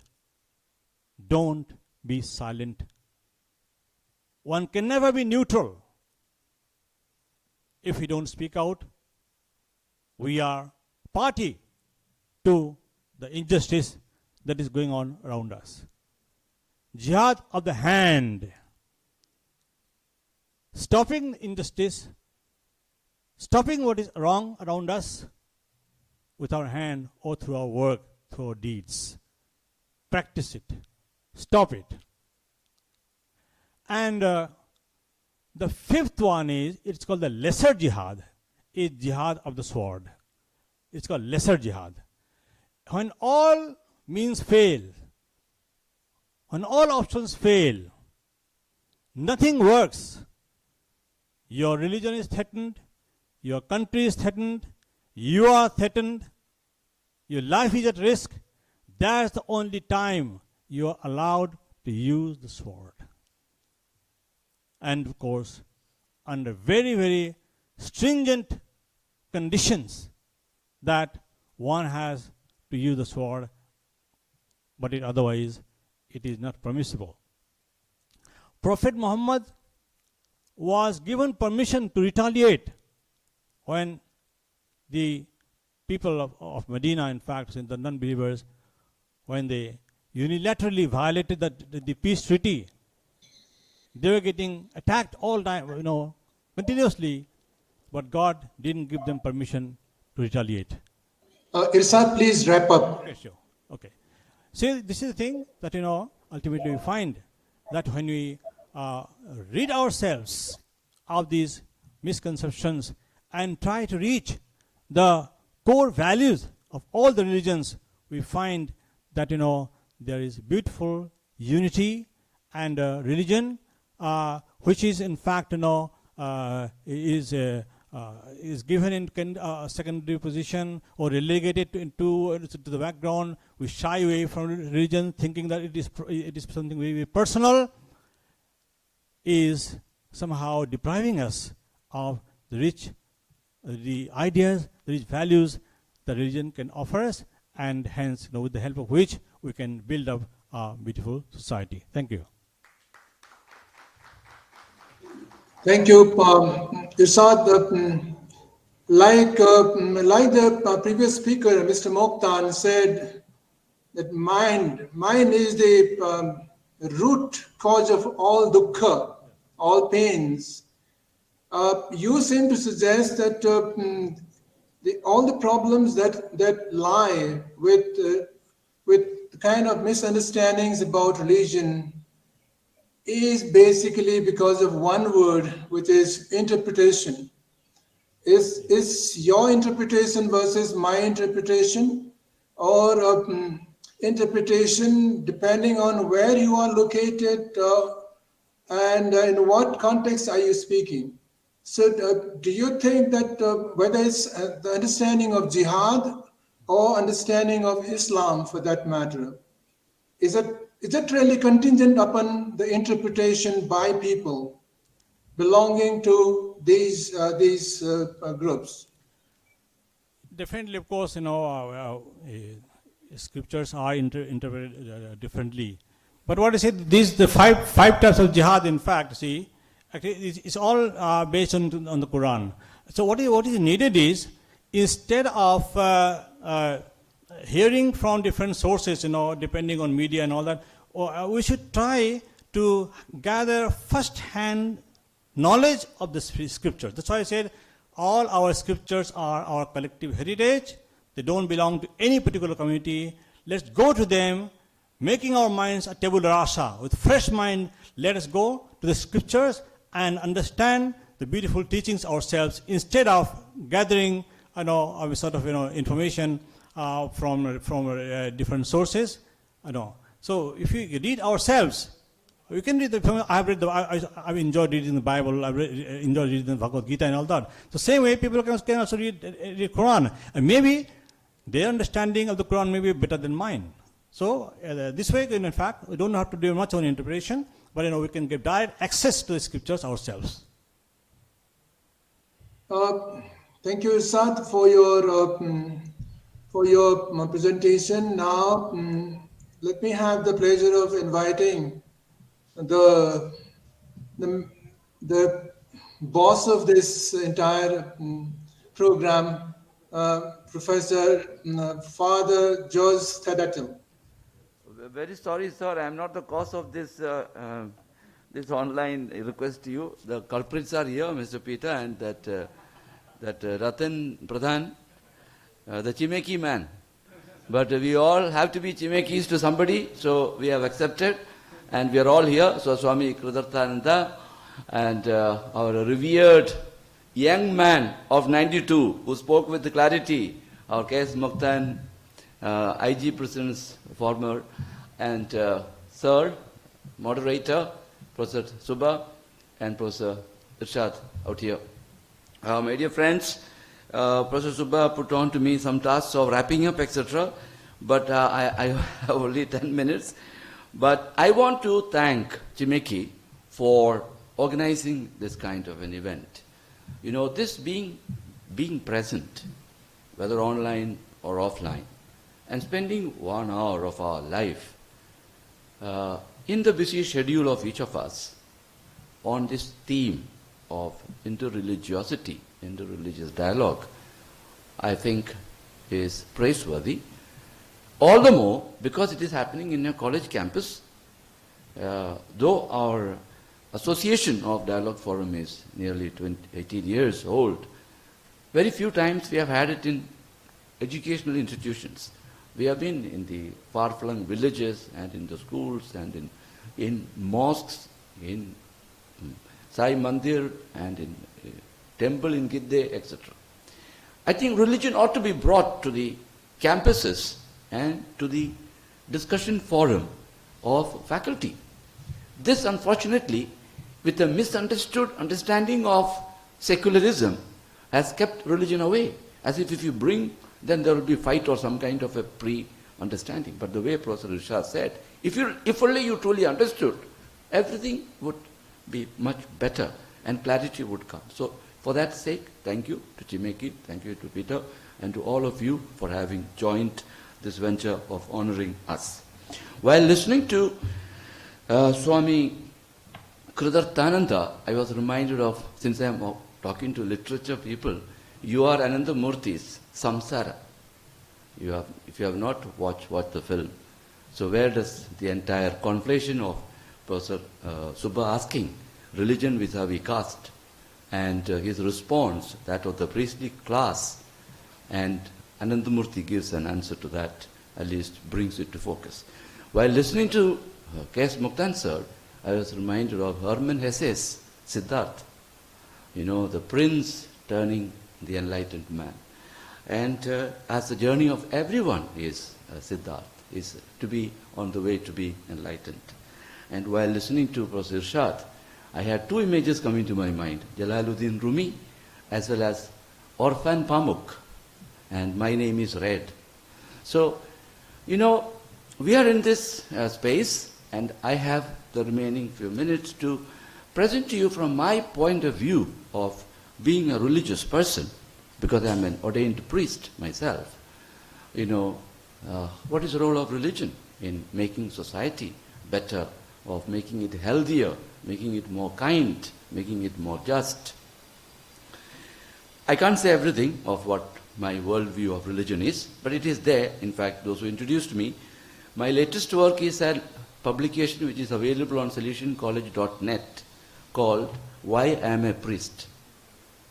Speaker 6: don't be silent. One can never be neutral. If we don't speak out, we are party to the injustice that is going on around us. Jihad of the hand. Stopping injustice, stopping what is wrong around us with our hand or through our work, through our deeds. Practice it. Stop it. And the fifth one is, it's called the lesser jihad, is jihad of the sword. It's called lesser jihad. When all means fail, when all options fail, nothing works. Your religion is threatened, your country is threatened, you are threatened, your life is at risk. That's the only time you are allowed to use the sword. And of course, under very, very stringent conditions that one has to use the sword, but otherwise it is not permissible. Prophet Muhammad was given permission to retaliate when the people of Medina, in fact, the non-believers, when they unilaterally violated the peace treaty, they were getting attacked all time, continuously, but God didn't give them permission to retaliate.
Speaker 3: Irsad, please wrap up.
Speaker 6: Okay, sure. Okay. See, this is the thing that, ultimately we find that when we rid ourselves of these misconceptions and try to reach the core values of all the religions, we find that, there is beautiful unity and religion, which is in fact, is given in secondary position or relegated to the background. We shy away from religion, thinking that it is something very, very personal, is somehow depriving us of the ideas, the rich values that religion can offer us, and hence, with the help of which we can build up a beautiful society. Thank you.
Speaker 3: Thank you, Irsad. Like the previous speaker, Mr. Mokhtar, said that mind is the root cause of all dukkha, all pains. You seem to suggest that all the problems that lie with the kind of misunderstandings about religion is basically because of one word, which is interpretation. Is your interpretation versus my interpretation, or interpretation depending on where you are located and in what context are you speaking? So do you think that whether it's the understanding of jihad or understanding of Islam for that matter, is it really contingent upon the interpretation by people belonging to these groups?
Speaker 6: Definitely, of course, scriptures are interpreted differently. But what I said, the five types of jihad, in fact, see, actually, it's all based on the Quran. So what is needed is, instead of hearing from different sources, depending on media and all that, we should try to gather first-hand knowledge of the scriptures. That's why I said all our scriptures are our collective heritage, They don't belong to any particular community. Let's go to them, making our minds a tabula rasa. With fresh mind, let us go to the scriptures and understand the beautiful teachings ourselves instead of gathering, information from different sources. So if we read ourselves, we can read the. I've enjoyed reading the Bible. I've enjoyed reading the Bhagavad Gita and all that. So same way, people can also read Quran, and maybe their understanding of the Quran may be better than mine. So this way, in fact, we don't have to do much on interpretation, but we can get direct access to the scriptures ourselves.
Speaker 3: Thank you, Irshad, for your presentation. Now, let me have the pleasure of inviting the boss of this entire program, Professor Father George Thadatum.
Speaker 7: Very sorry, sir. I am not the cause of this this online request to you. The culprits are here, Mr. Peter, and that Ratan Pradhan, the Chimeki man. But we all have to be Chimekis to somebody, so we have accepted, and we are all here. So Swami Kridarthananda and our revered young man of 92 who spoke with clarity, our K.S. Muktan, IG President's former, and Sir, moderator, Professor Subba, and Professor Irshad out here. My dear friends, Professor Subba put on to me some tasks of wrapping up, etc. But I have only 10 minutes. But I want to thank Chimeki for organizing this kind of an event. This being present, whether online or offline, and spending 1 hour of our life in the busy schedule of each of us on this theme of interreligiosity, interreligious dialogue, I think is praiseworthy. All the more because it is happening in a college campus. Though our association of Dialogue Forum is nearly 18 years old, very few times we have had it in educational institutions. We have been in the far-flung villages and in the schools and in mosques, in Sai Mandir and in temple in Gidde, etc. I think religion ought to be brought to the campuses and to the discussion forum of faculty. This, unfortunately, with a misunderstood understanding of secularism, has kept religion away. As if you bring, then there will be fight or some kind of a pre-understanding. But the way Professor Irshad said, if only you truly understood, everything would be much better and clarity would come. So for that sake, thank you to Chimeki, thank you to Peter, and to all of you for having joined this venture of honoring us. While listening to Swami Kridarthananda, I was reminded of, since I am talking to literature people, you are Ananda Murthy's Samsara. If you have not watch the film. So where does the entire conflation of Professor Subba asking religion vis-a-vis caste and his response, that of the priestly class, and Anandamurthy gives an answer to that, at least brings it to focus. While listening to K.S. Muktan sir, I was reminded of Hermann Hesse's Siddhartha, the prince turning the enlightened man. And as the journey of everyone is Siddhartha, is to be on the way to be enlightened. And while listening to Professor Irshad, I had two images coming to my mind, Jalaluddin Rumi as well as Orphan Pamuk, and my name is Red. So, we are in this space, and I have the remaining few minutes to present to you from my point of view of being a religious person, because I am an ordained priest myself. What is the role of religion in making society better, of making it healthier, making it more kind, making it more just? I can't say everything of what my worldview of religion is, but it is there. In fact, those who introduced me, my latest work is a publication which is available on salesiancollege.net called Why I Am a Priest,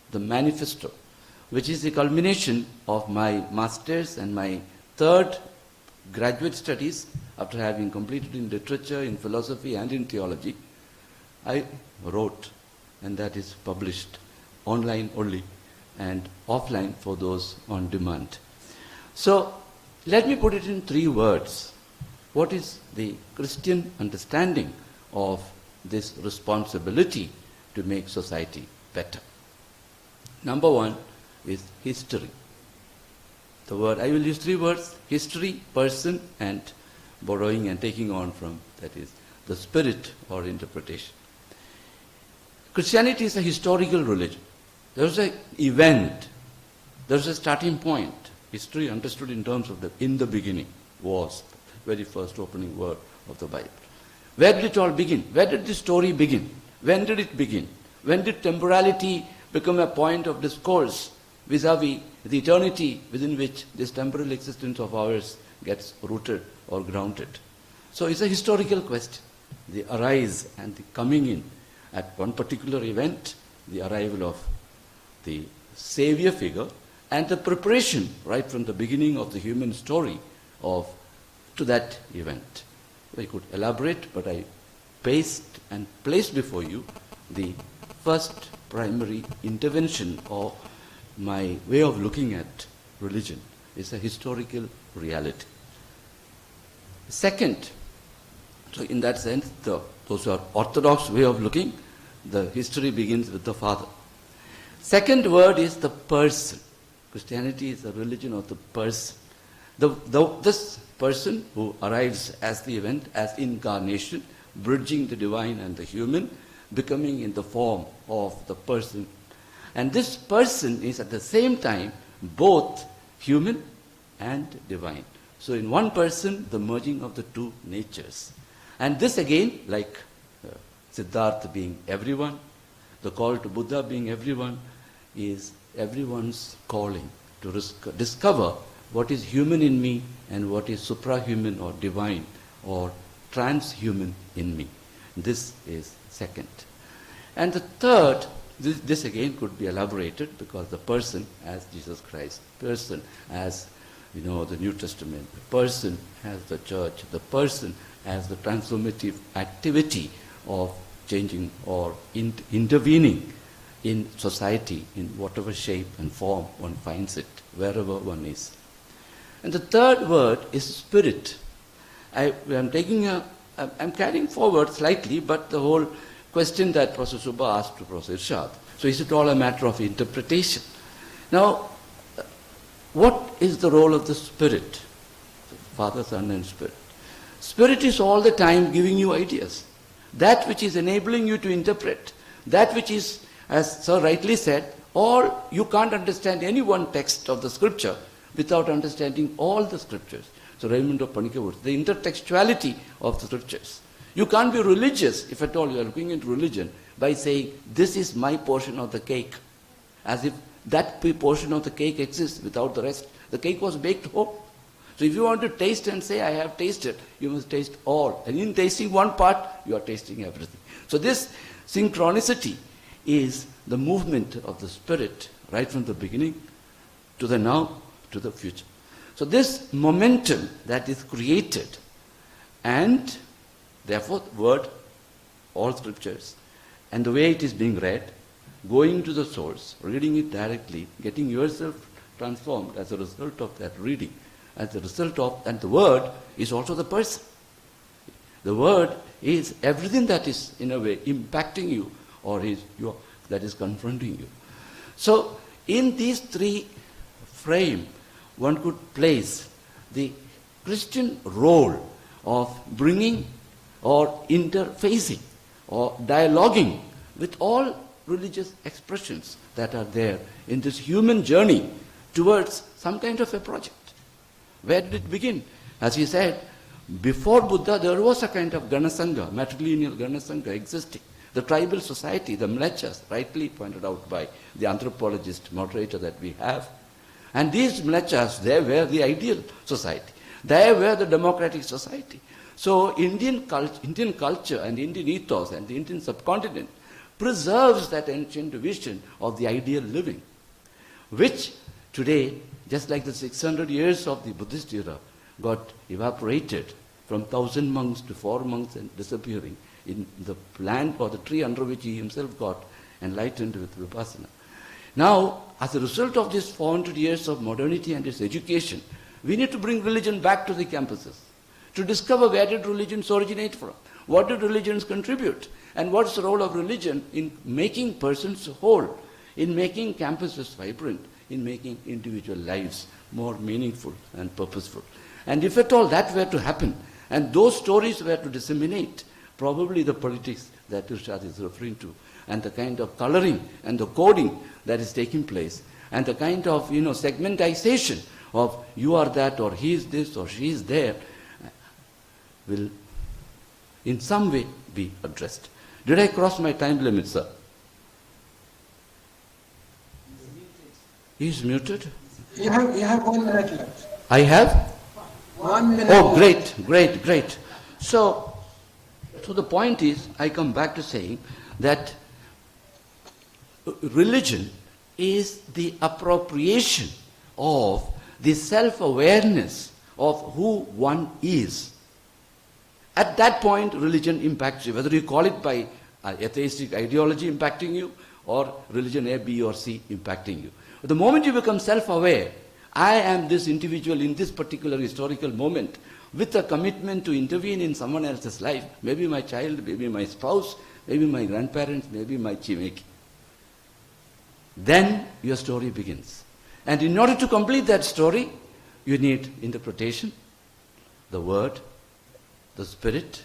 Speaker 7: the manifesto which is the culmination of my master's and my third graduate studies after having completed in literature, in philosophy and in theology. I wrote, and that is published online only and offline for those on demand. So let me put it in 3 words. What is the Christian understanding of this responsibility to make society better? Number 1 is history. The word, I will use 3 words: history, person, and borrowing and taking on from, that is, the spirit or interpretation. Christianity is a historical religion. There's an event, there's a starting point. History understood in terms of in the beginning was the very first opening word of the Bible. Where did it all begin? Where did the story begin? When did it begin? When did temporality become a point of discourse vis-a-vis the eternity within which this temporal existence of ours gets rooted or grounded? So it's a historical question. The arise and the coming in at one particular event, the arrival of the Savior figure, and the preparation right from the beginning of the human story to that event. I could elaborate, but I placed before you the first primary intervention or my way of looking at religion is a historical reality. Second, so in that sense, those who are orthodox way of looking, the history begins with the Father. Second word is the person. Christianity is a religion of the person. This person who arrives as the event, as incarnation, bridging the divine and the human, becoming in the form of the person. And this person is at the same time both human and divine. So in one person, the merging of the 2 natures. And this again, like Siddhartha being everyone, the call to Buddha being everyone, is everyone's calling to discover what is human in me and what is suprahuman or divine or transhuman in me. This is second. And the third, this again could be elaborated because the person as Jesus Christ, person as the New Testament, the person as the church, the person as the transformative activity of changing or intervening in society in whatever shape and form one finds it, wherever one is. And the third word is spirit. I'm carrying forward slightly, but the whole question that Professor Subba asked to Professor Irshad. So is it all a matter of interpretation? Now, what is the role of the Spirit? Father, Son and Spirit. Spirit is all the time giving you ideas. That which is enabling you to interpret. That which is, as Sir rightly said, you can't understand any one text of the scripture without understanding all the scriptures. So Raymond of Panikavur, the intertextuality of the scriptures. You can't be religious, if at all you are looking into religion, by saying, this is my portion of the cake. As if that portion of the cake exists without the rest. The cake was baked whole. So if you want to taste and say, I have tasted, you must taste all. And in tasting one part, you are tasting everything. So this synchronicity is the movement of the Spirit right from the beginning to the now to the future. So this momentum that is created, and therefore the word, all scriptures, and the way it is being read, going to the source, reading it directly, getting yourself transformed as a result of that reading, as a result of, and the word is also the person. The word is everything that is in a way impacting you or that is confronting you. So in these 3 frame, one could place the Christian role of bringing or interfacing or dialoguing with all religious expressions that are there in this human journey towards some kind of a project. Where did it begin? As he said, before Buddha there was a kind of Ganasangha, matrilineal Ganasangha existing. The tribal society, the mlechas, rightly pointed out by the anthropologist moderator that we have. And these mlechas, they were the ideal society. They were the democratic society. So Indian culture and Indian ethos and the Indian subcontinent preserves that ancient vision of the ideal living. which today, just like the 600 years of the Buddhist era, got evaporated from 1,000 monks to 4 monks and disappearing in the plant or the tree under which he himself got enlightened with Vipassana. Now, as a result of this 400 years of modernity and its education, we need to bring religion back to the campuses, to discover where did religions originate from, what did religions contribute, and what's the role of religion in making persons whole, in making campuses vibrant, in making individual lives more meaningful and purposeful. And if at all that were to happen, and those stories were to disseminate, probably the politics that Irshad is referring to, and the kind of coloring and the coding that is taking place, and the kind of segmentization of you are that or he is this or she is there, will in some way be addressed. Did I cross my time limit, sir? He is muted.
Speaker 3: You have 1 minute left.
Speaker 7: I have?
Speaker 3: 1 minute.
Speaker 7: Oh,
Speaker 3: left.
Speaker 7: great. So the point is, I come back to saying that religion is the appropriation of the self-awareness of who one is. At that point, religion impacts you, whether you call it by atheistic ideology impacting you, or religion A, B, or C impacting you. But the moment you become self-aware, I am this individual in this particular historical moment, with a commitment to intervene in someone else's life, maybe my child, maybe my spouse, maybe my grandparents, maybe my chimeki. Then your story begins. And in order to complete that story, you need interpretation, the word, the spirit.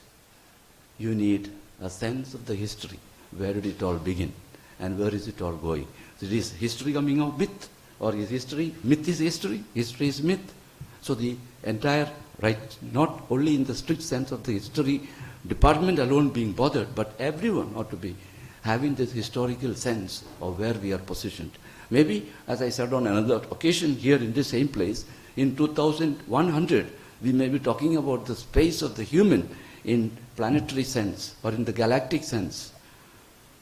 Speaker 7: You need a sense of the history. Where did it all begin? And where is it all going? So is history coming out myth? Or is history, myth is history, history is myth? So the entire, right, not only in the strict sense of the history department alone being bothered, but everyone ought to be having this historical sense of where we are positioned. Maybe, as I said on another occasion here in this same place, in 2100, we may be talking about the space of the human in planetary sense or in the galactic sense.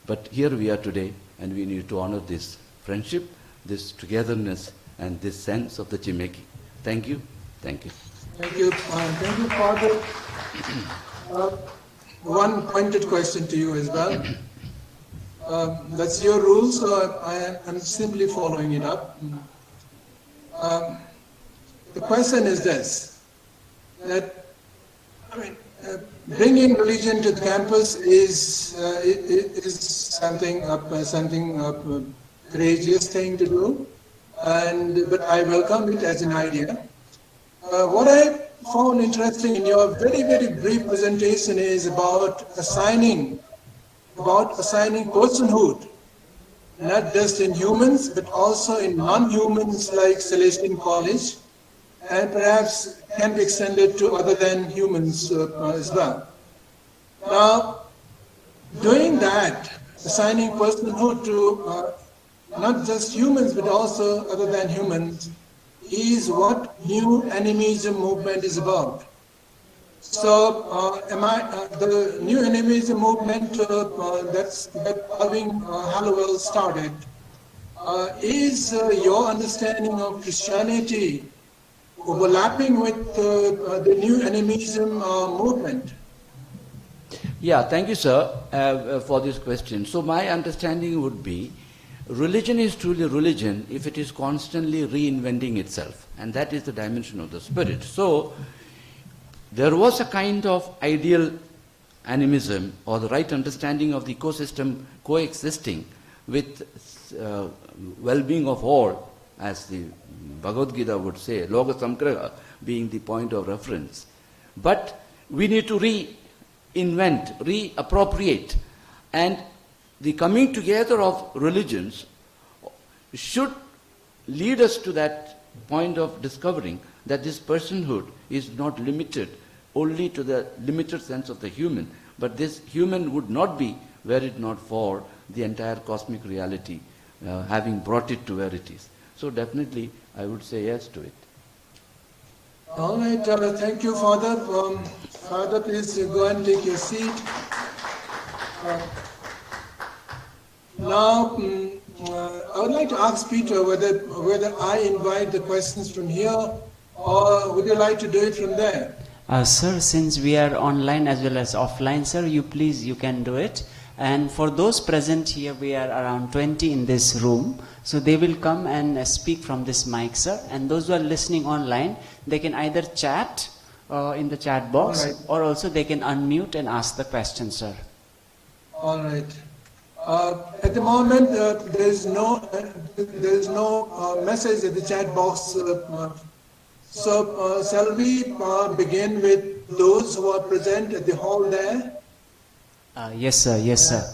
Speaker 7: But here we are today, and we need to honor this friendship, this togetherness, and this sense of the Chimeki. Thank you. Thank you.
Speaker 3: Thank you. Thank you, Father. One pointed question to you as well. That's your rule, so I'm simply following it up. The question is this, that bringing religion to the campus is something courageous thing to do, but I welcome it as an idea. What I found interesting in your very, very brief presentation is about assigning personhood, not just in humans, but also in non-humans like Celestian College, and perhaps can be extended to other than humans as well. Now, doing that, assigning personhood to not just humans, but also other than humans, is what New Animism movement is about. So, the New Animism movement that Irving Hallowell started, is your understanding of Christianity overlapping with the New Animism movement?
Speaker 7: Yeah, thank you, sir, for this question. So my understanding would be, religion is truly religion if it is constantly reinventing itself, and that is the dimension of the spirit. So there was a kind of ideal animism, or the right understanding of the ecosystem coexisting with well-being of all, as the Bhagavad Gita would say, Loka Samgraha being the point of reference. But we need to reinvent, reappropriate, and the coming together of religions should lead us to that point of discovering that this personhood is not limited only to the limited sense of the human, but this human would not be were it not for the entire cosmic reality having brought it to where it is. So definitely I would say yes to it.
Speaker 3: All right, thank you, Father. Father, please go and take your seat. Now, I would like to ask Peter whether I invite the questions from here or would you like to do it from there?
Speaker 2: Sir, since we are online as well as offline, sir, you can do it. And for those present here, we are around 20 in this room. So they will come and speak from this mic, sir. And those who are listening online, they can either chat in the chat box,
Speaker 3: Alright.
Speaker 2: or also they can unmute and ask the question, sir.
Speaker 3: All right. At the moment, there is no message in the chat box. So shall we begin with those who are present at the hall there?
Speaker 2: Yes, sir. Yes, sir.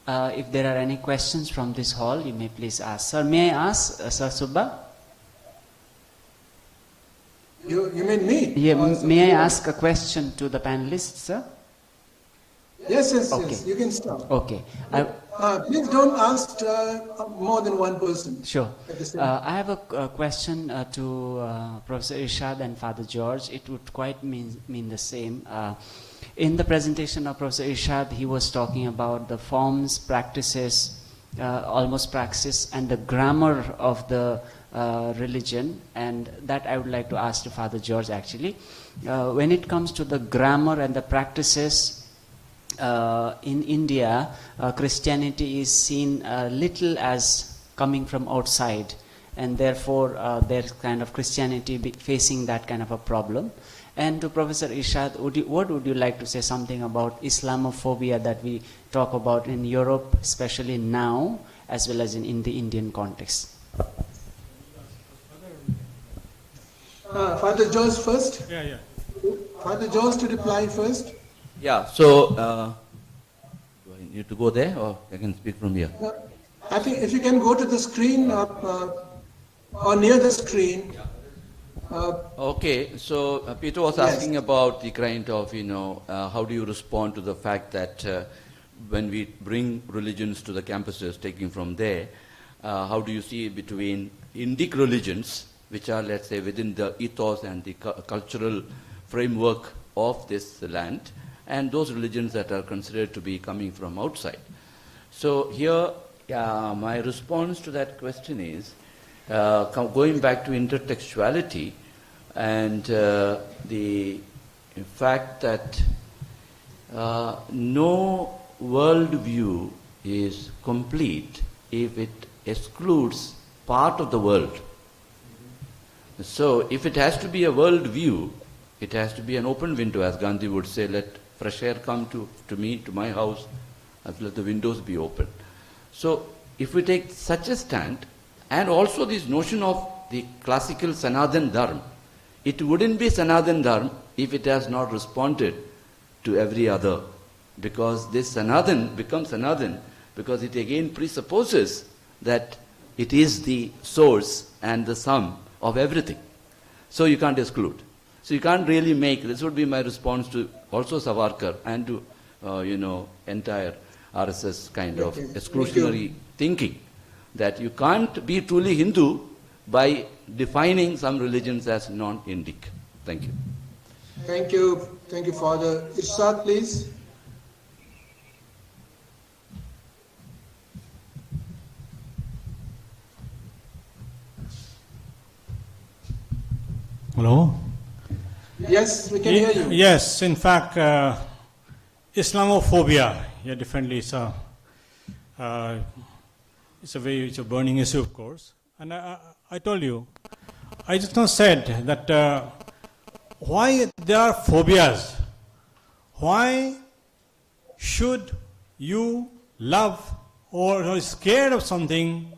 Speaker 2: If there are any questions from this hall, you may please ask. Sir, may I ask, Sir Subba?
Speaker 3: You mean me?
Speaker 2: Yeah,
Speaker 3: Or
Speaker 2: may I ask a question to the panelists, sir?
Speaker 3: Yes, yes,
Speaker 2: Okay.
Speaker 3: yes. You can start.
Speaker 2: Okay.
Speaker 3: Please don't ask more than one person.
Speaker 2: Sure.
Speaker 3: At the same
Speaker 2: I have a question to Professor Irshad and Father George. It would quite mean the same. In the presentation of Professor Irshad, he was talking about the forms, practices, almost praxis, and the grammar of the religion, and that I would like to ask to Father George actually. When it comes to the grammar and the practices, in India, Christianity is seen little as coming from outside, and therefore there's kind of Christianity facing that kind of a problem. And to Professor Irshad, what would you like to say something about Islamophobia that we talk about in Europe, especially now, as well as in the Indian context?
Speaker 3: Father George first.
Speaker 6: Yeah.
Speaker 3: Father George to reply first.
Speaker 7: Yeah, so do I need to go there or I can speak from here?
Speaker 3: I think if you can go to the screen or near the screen.
Speaker 7: Okay, so Peter was
Speaker 3: Yes.
Speaker 7: asking about the kind of, how do you respond to the fact that when we bring religions to the campuses, taking from there, how do you see between Indic religions, which are, let's say, within the ethos and the cultural framework of this land, and those religions that are considered to be coming from outside? So here, my response to that question is, going back to intertextuality and the fact that no worldview is complete if it excludes part of the world. So if it has to be a worldview, it has to be an open window, as Gandhi would say, let fresh air come to me, to my house, and let the windows be open. So if we take such a stand, and also this notion of the classical Sanatan Dharma, it wouldn't be Sanatan Dharma if it has not responded to every other. Because this Sanatan becomes Sanatan because it again presupposes that it is the source and the sum of everything. So you can't exclude. So you can't really make, this would be my response to also Savarkar and to, entire RSS kind of
Speaker 3: Okay.
Speaker 7: exclusionary thinking, that you can't be truly Hindu by defining some religions as non-Indic. Thank you.
Speaker 3: Thank you. Thank you, Father. Irshad, please.
Speaker 6: Hello?
Speaker 3: Yes, we can hear you.
Speaker 6: Yes, in fact, Islamophobia, yeah, definitely it's a burning issue, of course. And I told you, I just now said that why there are phobias? Why should you love or are scared of something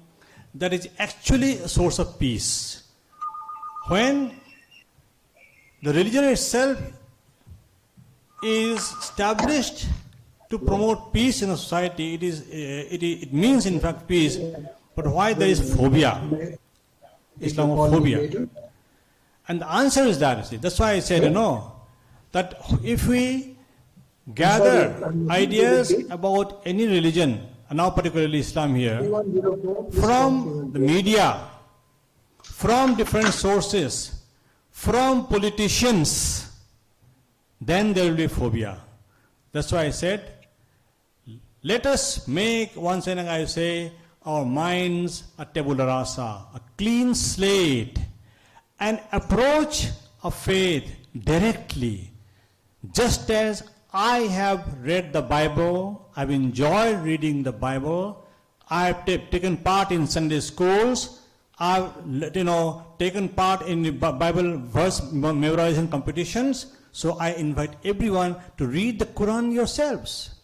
Speaker 6: that is actually a source of peace? When the religion itself is established to promote peace in a society, it means in fact peace, but why there is phobia, Islamophobia? And the answer is that, see, that's why I said, that if we gather ideas about any religion, and now particularly Islam here, from the media, from different sources, from politicians, then there will be phobia. That's why I said, let us make, once in a while I say, our minds a tabula rasa, a clean slate, and approach of faith directly. Just as I have read the Bible, I've enjoyed reading the Bible, I've taken part in Sunday schools, I've taken part in the Bible verse memorization competitions. So I invite everyone to read the Quran yourselves.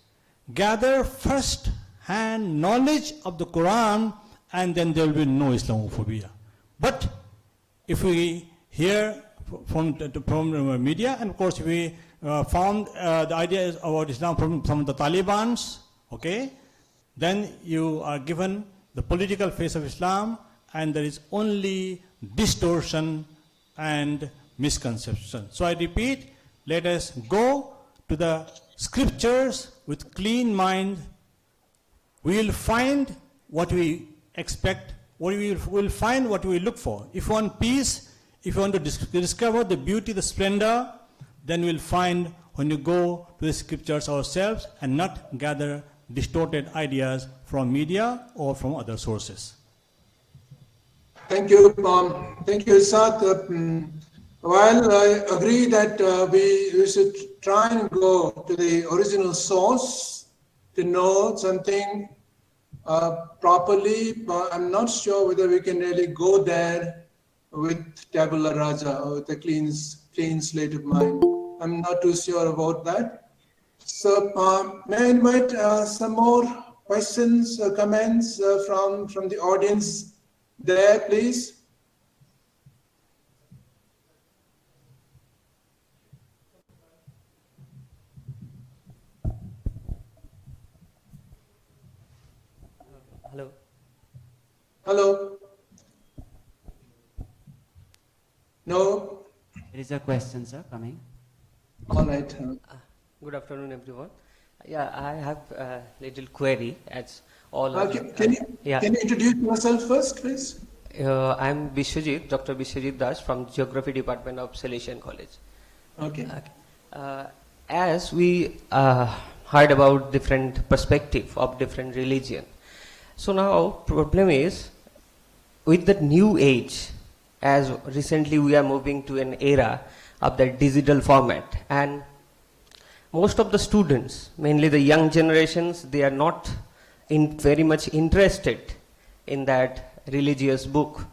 Speaker 6: Gather first-hand knowledge of the Quran, and then there will be no Islamophobia. But if we hear from media, and of course we found the ideas about Islam from the Talibans, okay, then you are given the political face of Islam, and there is only distortion and misconception. So I repeat, let us go to the scriptures with clean mind. We will find what we expect, we will find what we look for. If you want peace, if you want to discover the beauty, the splendor, then we will find when you go to the scriptures ourselves and not gather distorted ideas from media or from other sources.
Speaker 3: Thank you, Isat. While I agree that we should try and go to the original source to know something properly, but I'm not sure whether we can really go there with tabula rasa or with a clean slate of mind. I'm not too sure about that. So may I invite some more questions or comments from the audience there, please?
Speaker 8: Hello.
Speaker 3: Hello? No?
Speaker 2: There is a question, sir, coming.
Speaker 3: All right.
Speaker 8: Good afternoon, everyone. Yeah, I have a little query. As all.
Speaker 3: Can you introduce yourself first, please?
Speaker 8: I'm Bishwajit, Dr. Bishwajit Das from Geography Department of Salesian College.
Speaker 3: Okay.
Speaker 8: As we heard about different perspective of different religion, so now problem is with the new age, as recently we are moving to an era of the digital format, and most of the students, mainly the young generations, they are not very much interested in that religious book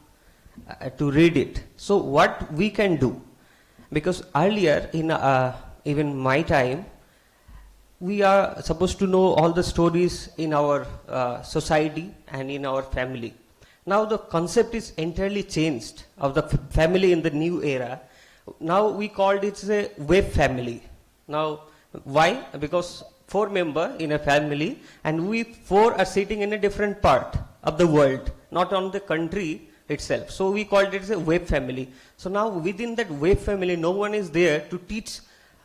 Speaker 8: to read it. So what we can do, because earlier in even my time, we are supposed to know all the stories in our society and in our family. Now the concept is entirely changed of the family in the new era. Now we called it a web family. Now why? Because 4 members in a family, and we 4 are sitting in a different part of the world, not on the country itself. So we called it a web family. So now within that web family, no one is there to teach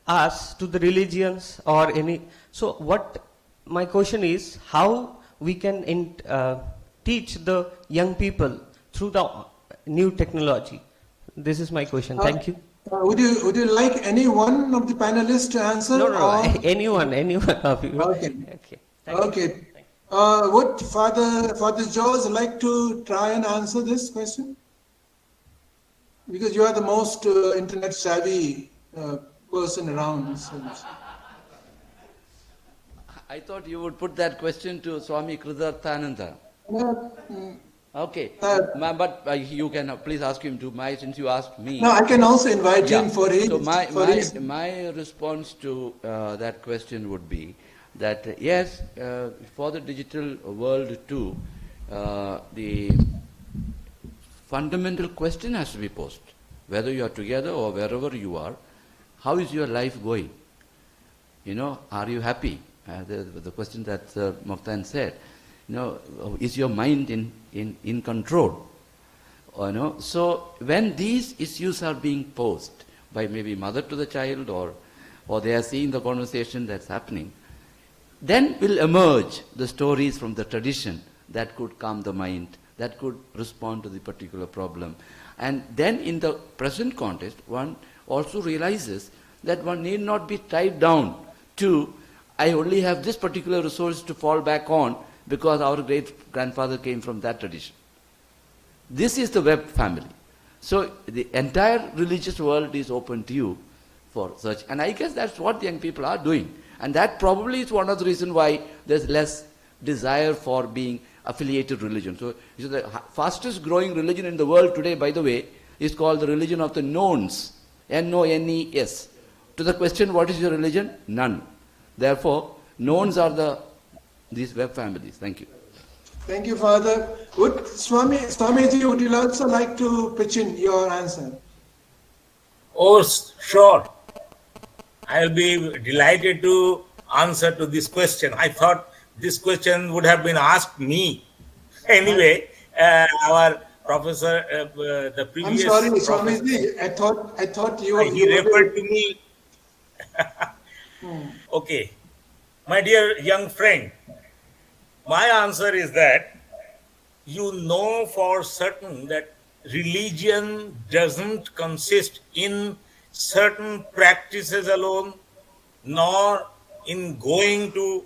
Speaker 8: us to the religions or any. So what my question is, how we can teach the young people through the new technology? This is my question. Thank you.
Speaker 3: Would you like any one of the panelists to answer?
Speaker 8: No, anyone of you.
Speaker 3: Okay.
Speaker 8: Thank you.
Speaker 3: Okay. Would Father George like to try and answer this question? Because you are the most internet savvy person around. So.
Speaker 7: I thought you would put that question to Swami Kridarthananda. Okay, but you can please ask him to since you asked me.
Speaker 3: No, I can also invite him for his.
Speaker 7: So my response to that question would be that yes, for the digital world too, the fundamental question has to be posed. Whether you are together or wherever you are, how is your life going? Are you happy? The question that Mokhtan said. Is your mind in control? So when these issues are being posed by maybe mother to the child or they are seeing the conversation that's happening, then will emerge the stories from the tradition that could calm the mind, that could respond to the particular problem. And then in the present context, one also realizes that one need not be tied down to, I only have this particular resource to fall back on, because our great grandfather came from that tradition. This is the Webb family. So the entire religious world is open to you for search. And I guess that's what the young people are doing. And that probably is one of the reasons why there's less desire for being affiliated religion. So the fastest growing religion in the world today, by the way, is called the religion of the knowns. N-O-N-E-S. To the question, what is your religion? None. Therefore, knowns are these Webb families. Thank you.
Speaker 3: Thank you, Father. Would Swamiji, would you also like to pitch in your answer?
Speaker 4: Oh, sure. I'll be delighted to answer to this question. I thought this question would have been asked me. Anyway, our professor, the
Speaker 3: I'm
Speaker 4: previous
Speaker 3: sorry,
Speaker 4: professor,
Speaker 3: Swamiji. I thought you
Speaker 4: he
Speaker 3: you
Speaker 4: referred to me. Okay. My dear young friend, my answer is that you know for certain that religion doesn't consist in certain practices alone, nor in going to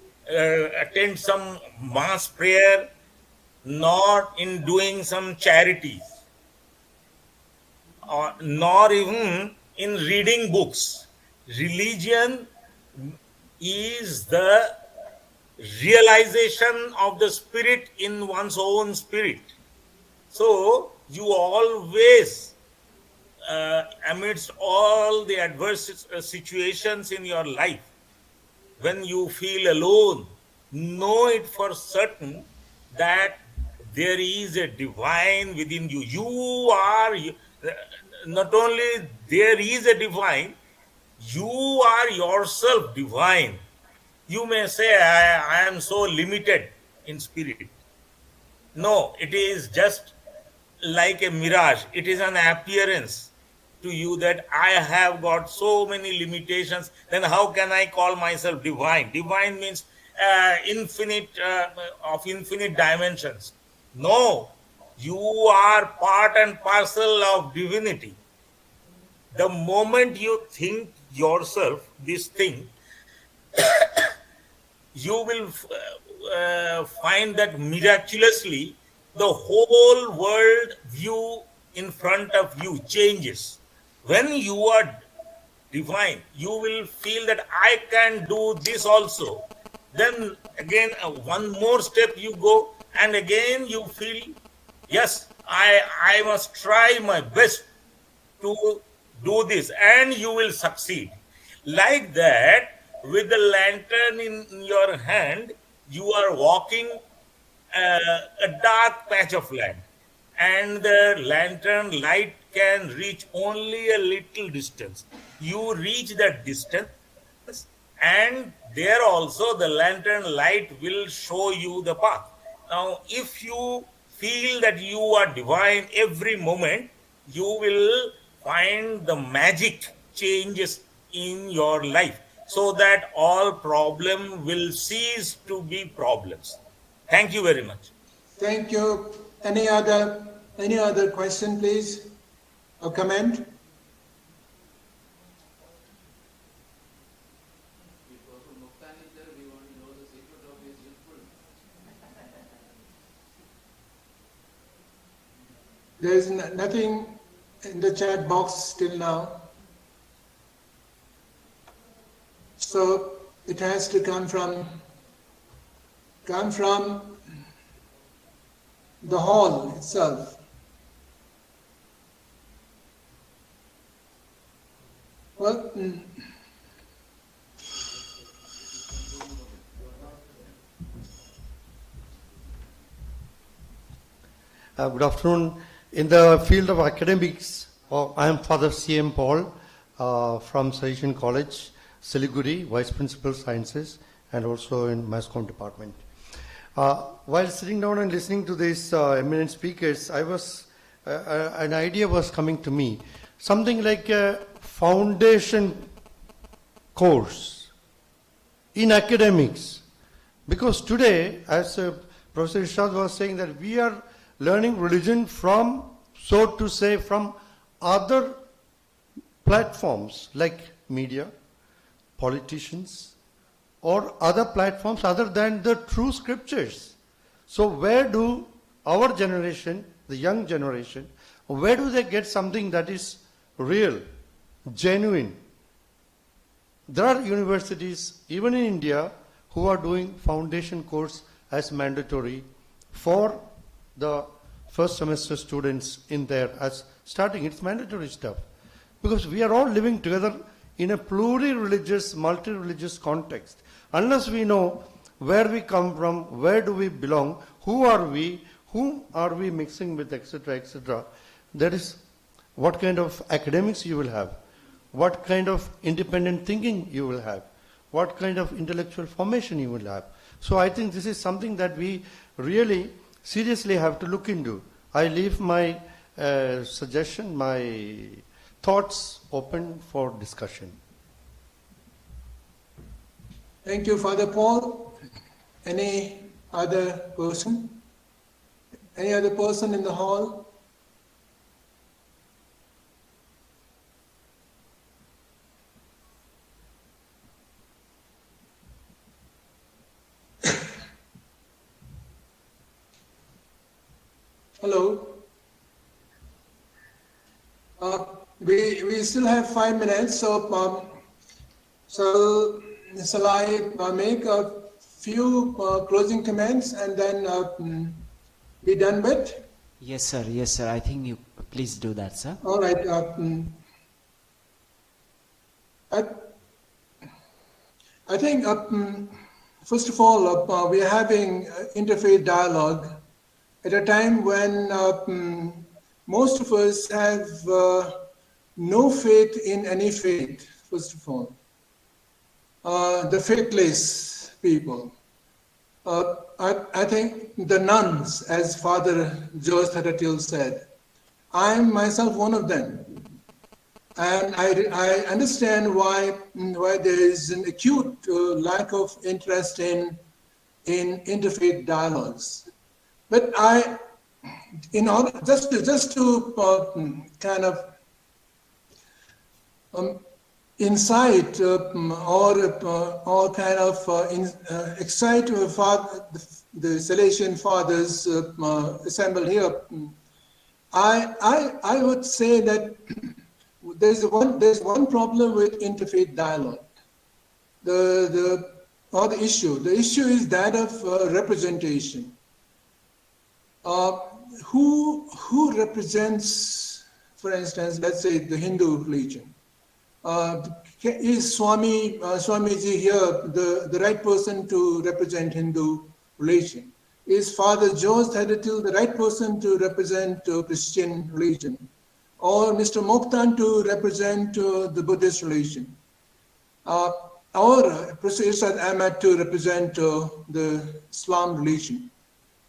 Speaker 4: attend some mass prayer, nor in doing some charities, nor even in reading books. Religion is the realization of the spirit in one's own spirit. So you always, amidst all the adverse situations in your life, when you feel alone, know it for certain that there is a divine within you. You are, not only there is a divine, you are yourself divine. You may say, I am so limited in spirit. No, it is just like a mirage. It is an appearance to you that I have got so many limitations. Then how can I call myself divine? Divine means infinite, of infinite dimensions. No, you are part and parcel of divinity. The moment you think yourself this thing, you will find that miraculously the whole world view in front of you changes. When you are divine, you will feel that I can do this also. Then again, one more step you go, and again you feel, yes, I must try my best to do this, and you will succeed. Like that, with the lantern in your hand, you are walking a dark patch of land, and the lantern light can reach only a little distance. You reach that distance, and there also the lantern light will show you the path. Now, if you feel that you are divine every moment, you will find the magic changes in your life, so that all problem will cease to be problems. Thank you very much.
Speaker 3: Thank you. Any other question, please, or comment? There is nothing in the chat box till now. So it has to come from the hall itself. Well,
Speaker 9: good afternoon. In the field of academics, I am Father C.M. Paul from Salesian College, Siliguri, Vice Principal Sciences, and also in Mass Comm department. While sitting down and listening to these eminent speakers, an idea was coming to me, something like a foundation course in academics. Because today, as Professor Irshad was saying, that we are learning religion from, so to say, from other platforms like media, politicians, or other platforms other than the true scriptures. So where do our generation, the young generation, where do they get something that is real, genuine? There are universities, even in India, who are doing foundation course as mandatory for the first semester students in there as starting. It's mandatory stuff. Because we are all living together in a pluri-religious, multi-religious context. Unless we know where we come from, where do we belong, who are we mixing with, etc., etc., that is what kind of academics you will have, what kind of independent thinking you will have, what kind of intellectual formation you will have. So I think this is something that we really seriously have to look into. I leave my suggestion, my thoughts open for discussion.
Speaker 3: Thank you, Father Paul. Any other person? Any other person in the hall? Hello. We still have 5 minutes, so shall I make a few closing comments and then be done with?
Speaker 2: Yes, sir. Yes, sir. I think you please do that, sir.
Speaker 3: All right. I think, first of all, we are having interfaith dialogue at a time when most of us have no faith in any faith, first of all. The faithless people. I think the nuns, as Father Jose Tadatil said, I am myself one of them. And I understand why there is an acute lack of interest in interfaith dialogues. But just to kind of incite or kind of excite the Salesian fathers assembled here, I would say that there's one problem with interfaith dialogue. The issue is that of representation. Who represents, for instance, let's say the Hindu religion? Is Swamiji here the right person to represent Hindu religion? Is Father Jose Tadatil the right person to represent Christian religion? Or Mr. Mokhtan to represent the Buddhist religion? Or Professor Irshad Ahmed to represent the Islam religion?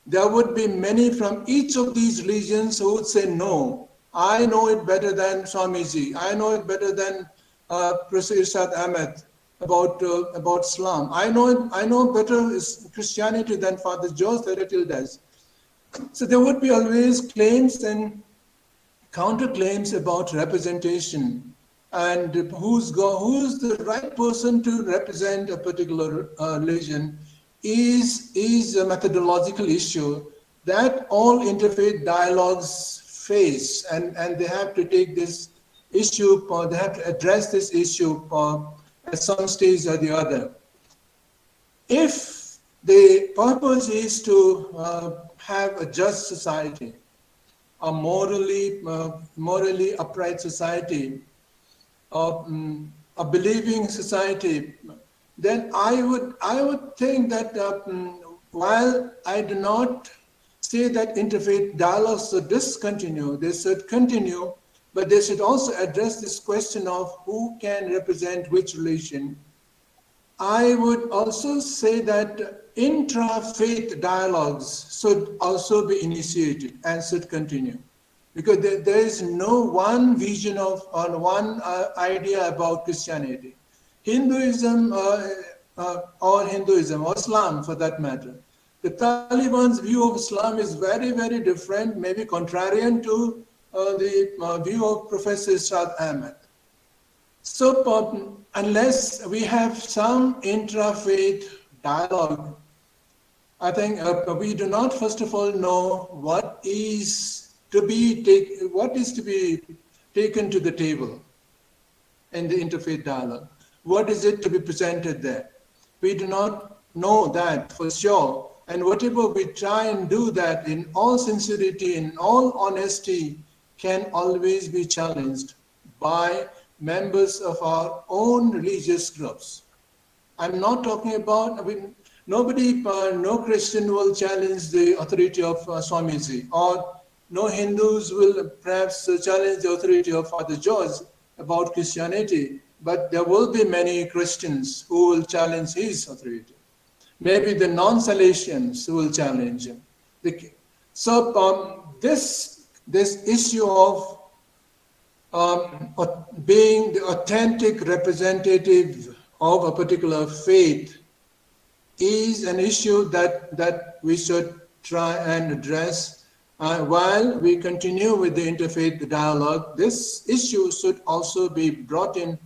Speaker 3: There would be many from each of these religions who would say, no, I know it better than Swamiji. I know it better than Professor Irshad Ahmed about Islam. I know better Christianity than Father Jose Tadatil does. So there would be always claims and counterclaims about representation and who's the right person to represent a particular religion is a methodological issue that all interfaith dialogues face, and they have to take this issue, they have to address this issue at some stage or the other. If the purpose is to have a just society, a morally upright society, a believing society, then I would think that while I do not say that interfaith dialogues should discontinue, they should continue, but they should also address this question of who can represent which religion. I would also say that intra-faith dialogues should also be initiated and should continue, because there is no one vision or one idea about Christianity. Hinduism or Islam for that matter. The Taliban's view of Islam is very, very different, maybe contrarian to the view of Professor Irshad Ahmed. So unless we have some intra-faith dialogue, I think we do not, first of all, know what is to be taken to the table in the interfaith dialogue. What is it to be presented there? We do not know that for sure. And whatever we try and do that in all sincerity, in all honesty, can always be challenged by members of our own religious groups. I'm not talking about, no Christian will challenge the authority of Swamiji, or no Hindus will perhaps challenge the authority of Father George about Christianity, but there will be many Christians who will challenge his authority. Maybe the non-Salesians who will challenge him. This issue of being the authentic representative of a particular faith is an issue that we should try and address while we continue with the interfaith dialogue. This issue should also be brought in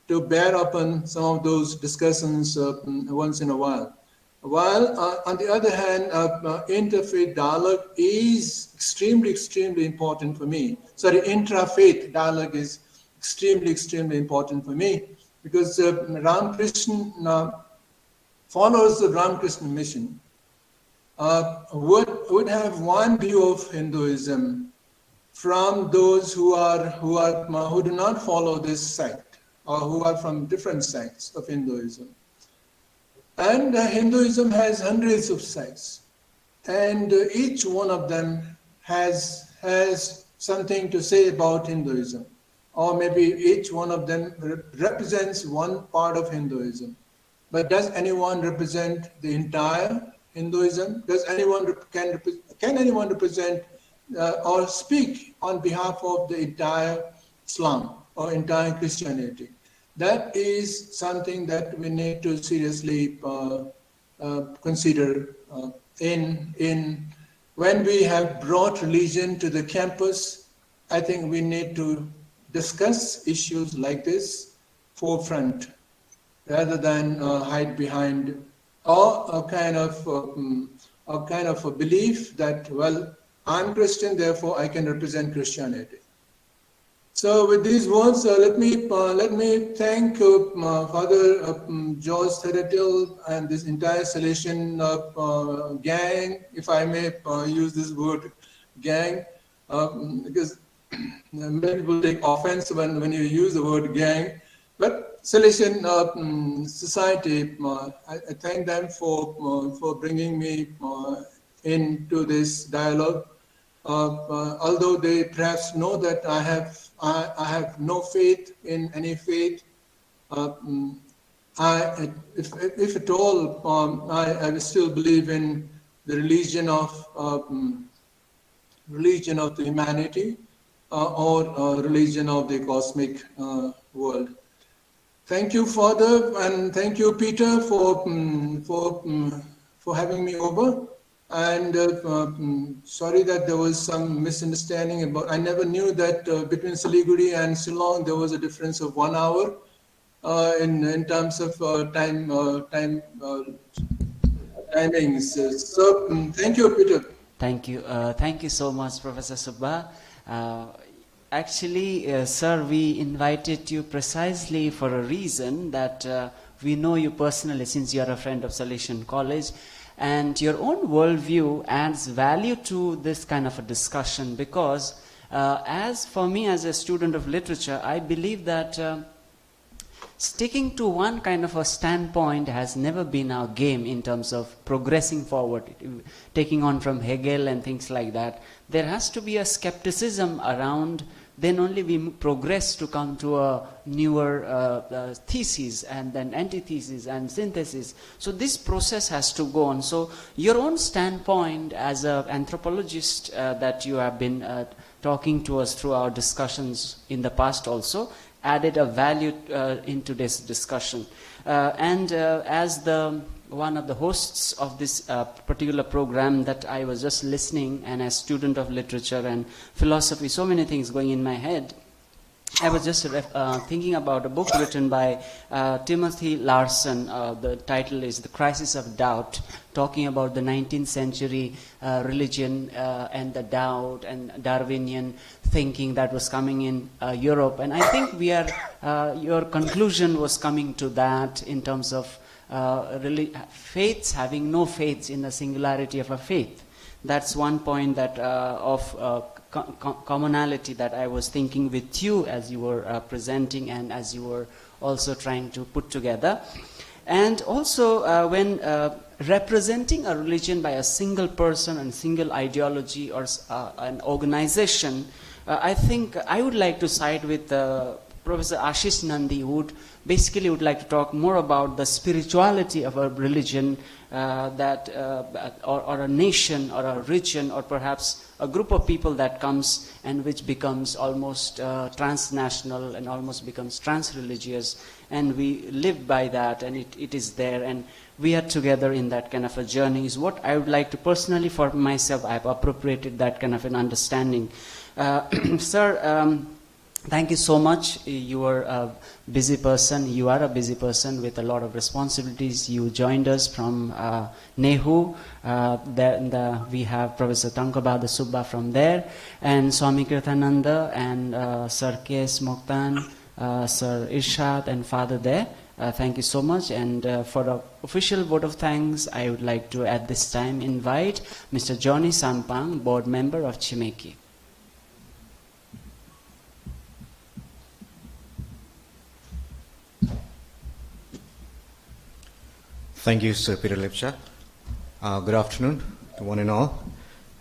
Speaker 3: to bear upon some of those discussions once in a while. While on the other hand, interfaith dialogue is extremely important for me. Sorry, intra-faith dialogue is extremely important for me, because Ramakrishna, followers of Ramakrishna mission would have one view of Hinduism from those who do not follow this sect, or who are from different sects of Hinduism. And Hinduism has hundreds of sects, and each one of them has something to say about Hinduism, or maybe each one of them represents one part of Hinduism. But does anyone represent the entire Hinduism? Can anyone represent or speak on behalf of the entire Islam or entire Christianity? That is something that we need to seriously consider when we have brought religion to the campus. I think we need to discuss issues like this forefront, rather than hide behind a kind of a belief that, well, I'm Christian, therefore I can represent Christianity. So with these words, let me thank Father George Theratil and this entire Salesian gang, if I may use this word, gang, because many people take offense when you use the word gang. But Salesian society, I thank them for bringing me into this dialogue. Although they perhaps know that I have no faith in any faith, if at all, I still believe in the religion of the humanity, or religion of the cosmic world. Thank you, Father, and thank you, Peter, for having me over. And sorry that there was some misunderstanding about. I never knew that between Siliguri and Shillong there was a difference of 1 hour in terms of timings. So thank you, Peter.
Speaker 2: Thank you. Thank you so much, Professor Subba. Actually, sir, we invited you precisely for a reason that we know you personally since you are a friend of Salesian College, and your own worldview adds value to this kind of a discussion, because as for me as a student of literature, I believe that sticking to one kind of a standpoint has never been our game in terms of progressing forward, taking on from Hegel and things like that. There has to be a skepticism around, then only we progress to come to a newer thesis, and then antithesis and synthesis. So this process has to go on. So your own standpoint as an anthropologist that you have been talking to us through our discussions in the past also added a value in today's discussion. And as one of the hosts of this particular program that I was just listening, and as student of literature and philosophy, so many things going in my head, I was just thinking about a book written by Timothy Larson. The title is The Crisis of Doubt, talking about the 19th century religion and the doubt and Darwinian thinking that was coming in Europe. And I think your conclusion was coming to that in terms of faiths having no faiths in the singularity of a faith. That's one point that of commonality that I was thinking with you as you were presenting and as you were also trying to put together. And also when representing a religion by a single person and single ideology or an organization, I think I would like to side with Professor Ashish Nandi, who basically would like to talk more about the spirituality of a religion or a nation or a region or perhaps a group of people that comes and which becomes almost transnational and almost becomes trans-religious, and we live by that, and it is there, and we are together in that kind of a journey is what I would like to personally, for myself, I have appropriated that kind of an understanding. Sir, thank you so much. You are a busy person. You are a busy person with a lot of responsibilities. You joined us from NEHU. We have Professor Tankabada Subba from there, and Swami Kirtananda, and Sir K.S. Mokhtan, Sir Irshad, and Father there. Thank you so much. And for the official vote of thanks, I would like to at this time invite Mr. Johnny Sampang, board member of Chimeki.
Speaker 10: Thank you, Sir Peter Lepcha. Good afternoon to one and all.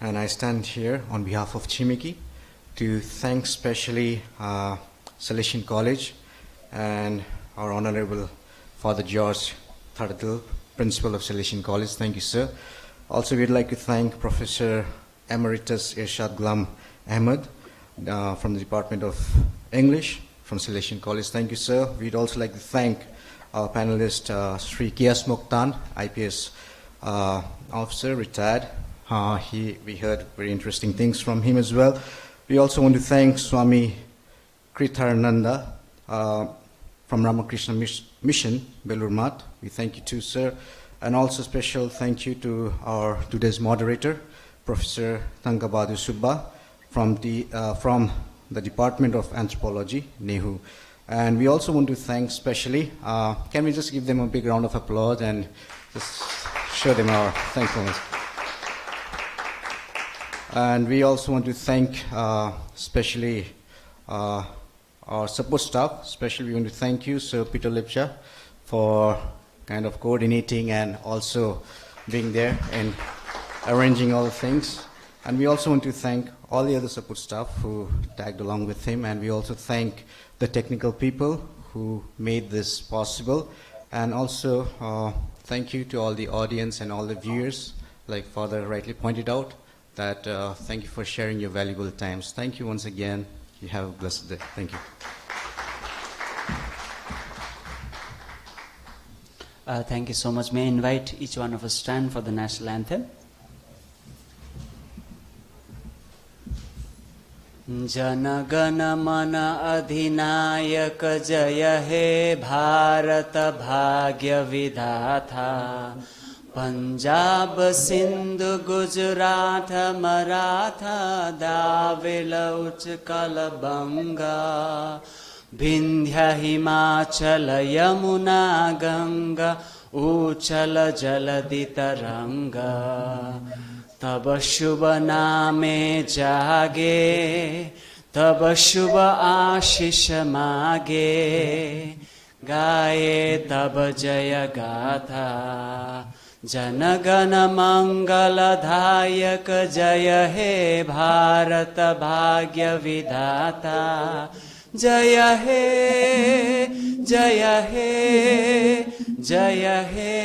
Speaker 10: And I stand here on behalf of Chimeki to thank specially Salesian College and our Honorable Father George Thardil, Principal of Salesian College. Thank you, sir. Also, we'd like to thank Professor Emeritus Irshad Ghulam Ahmed from the Department of English from Salesian College. Thank you, sir. We'd also like to thank our panelist, Sri K.S. Mokhtan, IPS officer, retired. We heard very interesting things from him as well. We also want to thank Swami Kritananda from Ramakrishna Mission, Belur Math. We thank you too, sir. And also special thank you to our today's moderator, Professor Tankabada Subba from the Department of Anthropology, NEHU. And we also want to thank specially, can we just give them a big round of applause and just show them our thankfulness. And we also want to thank specially our support staff. Especially we want to thank you, Sir Peter Lepcha, for kind of coordinating and also being there and arranging all the things. And we also want to thank all the other support staff who tagged along with him, and we also thank the technical people who made this possible. And also thank you to all the audience and all the viewers, like Father rightly pointed out, that thank you for sharing your valuable times. Thank you once again. You have a blessed day. Thank you.
Speaker 2: Thank you so much. May I invite each one of us stand for the national anthem. Jana Gana Mana Adhinayaka Jaya He Bharat Bhagya Vidhatha Punjab Sindhu Gujarat Maratha Davila Utkal Banga Vindhya Himachala Yamuna Ganga Uchala Jaladi Taranga तब शुभ नामे जागे तब शुभ आशीष मागे गाये तब जय गाथा जनगण मंगलदायक जय हे भारत भाग्य विधाता जय हे जय हे जय हे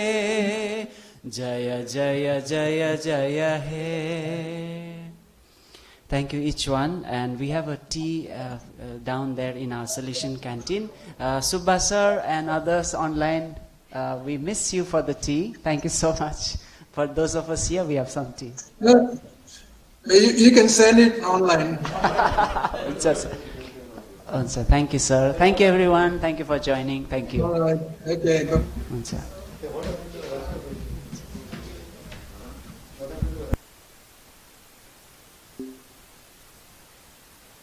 Speaker 2: Jaya Jaya Jaya Jaya He. Thank you each one, and we have a tea down there in our Salesian canteen. Subba sir and others online, we miss you for the tea. Thank you so much. For those of us here, we have some tea.
Speaker 3: You can send it online.
Speaker 2: Just, हुन्छ thank you sir thank you every one thank you for joining thank you
Speaker 3: All right. Okay. Go.
Speaker 2: हुन्छ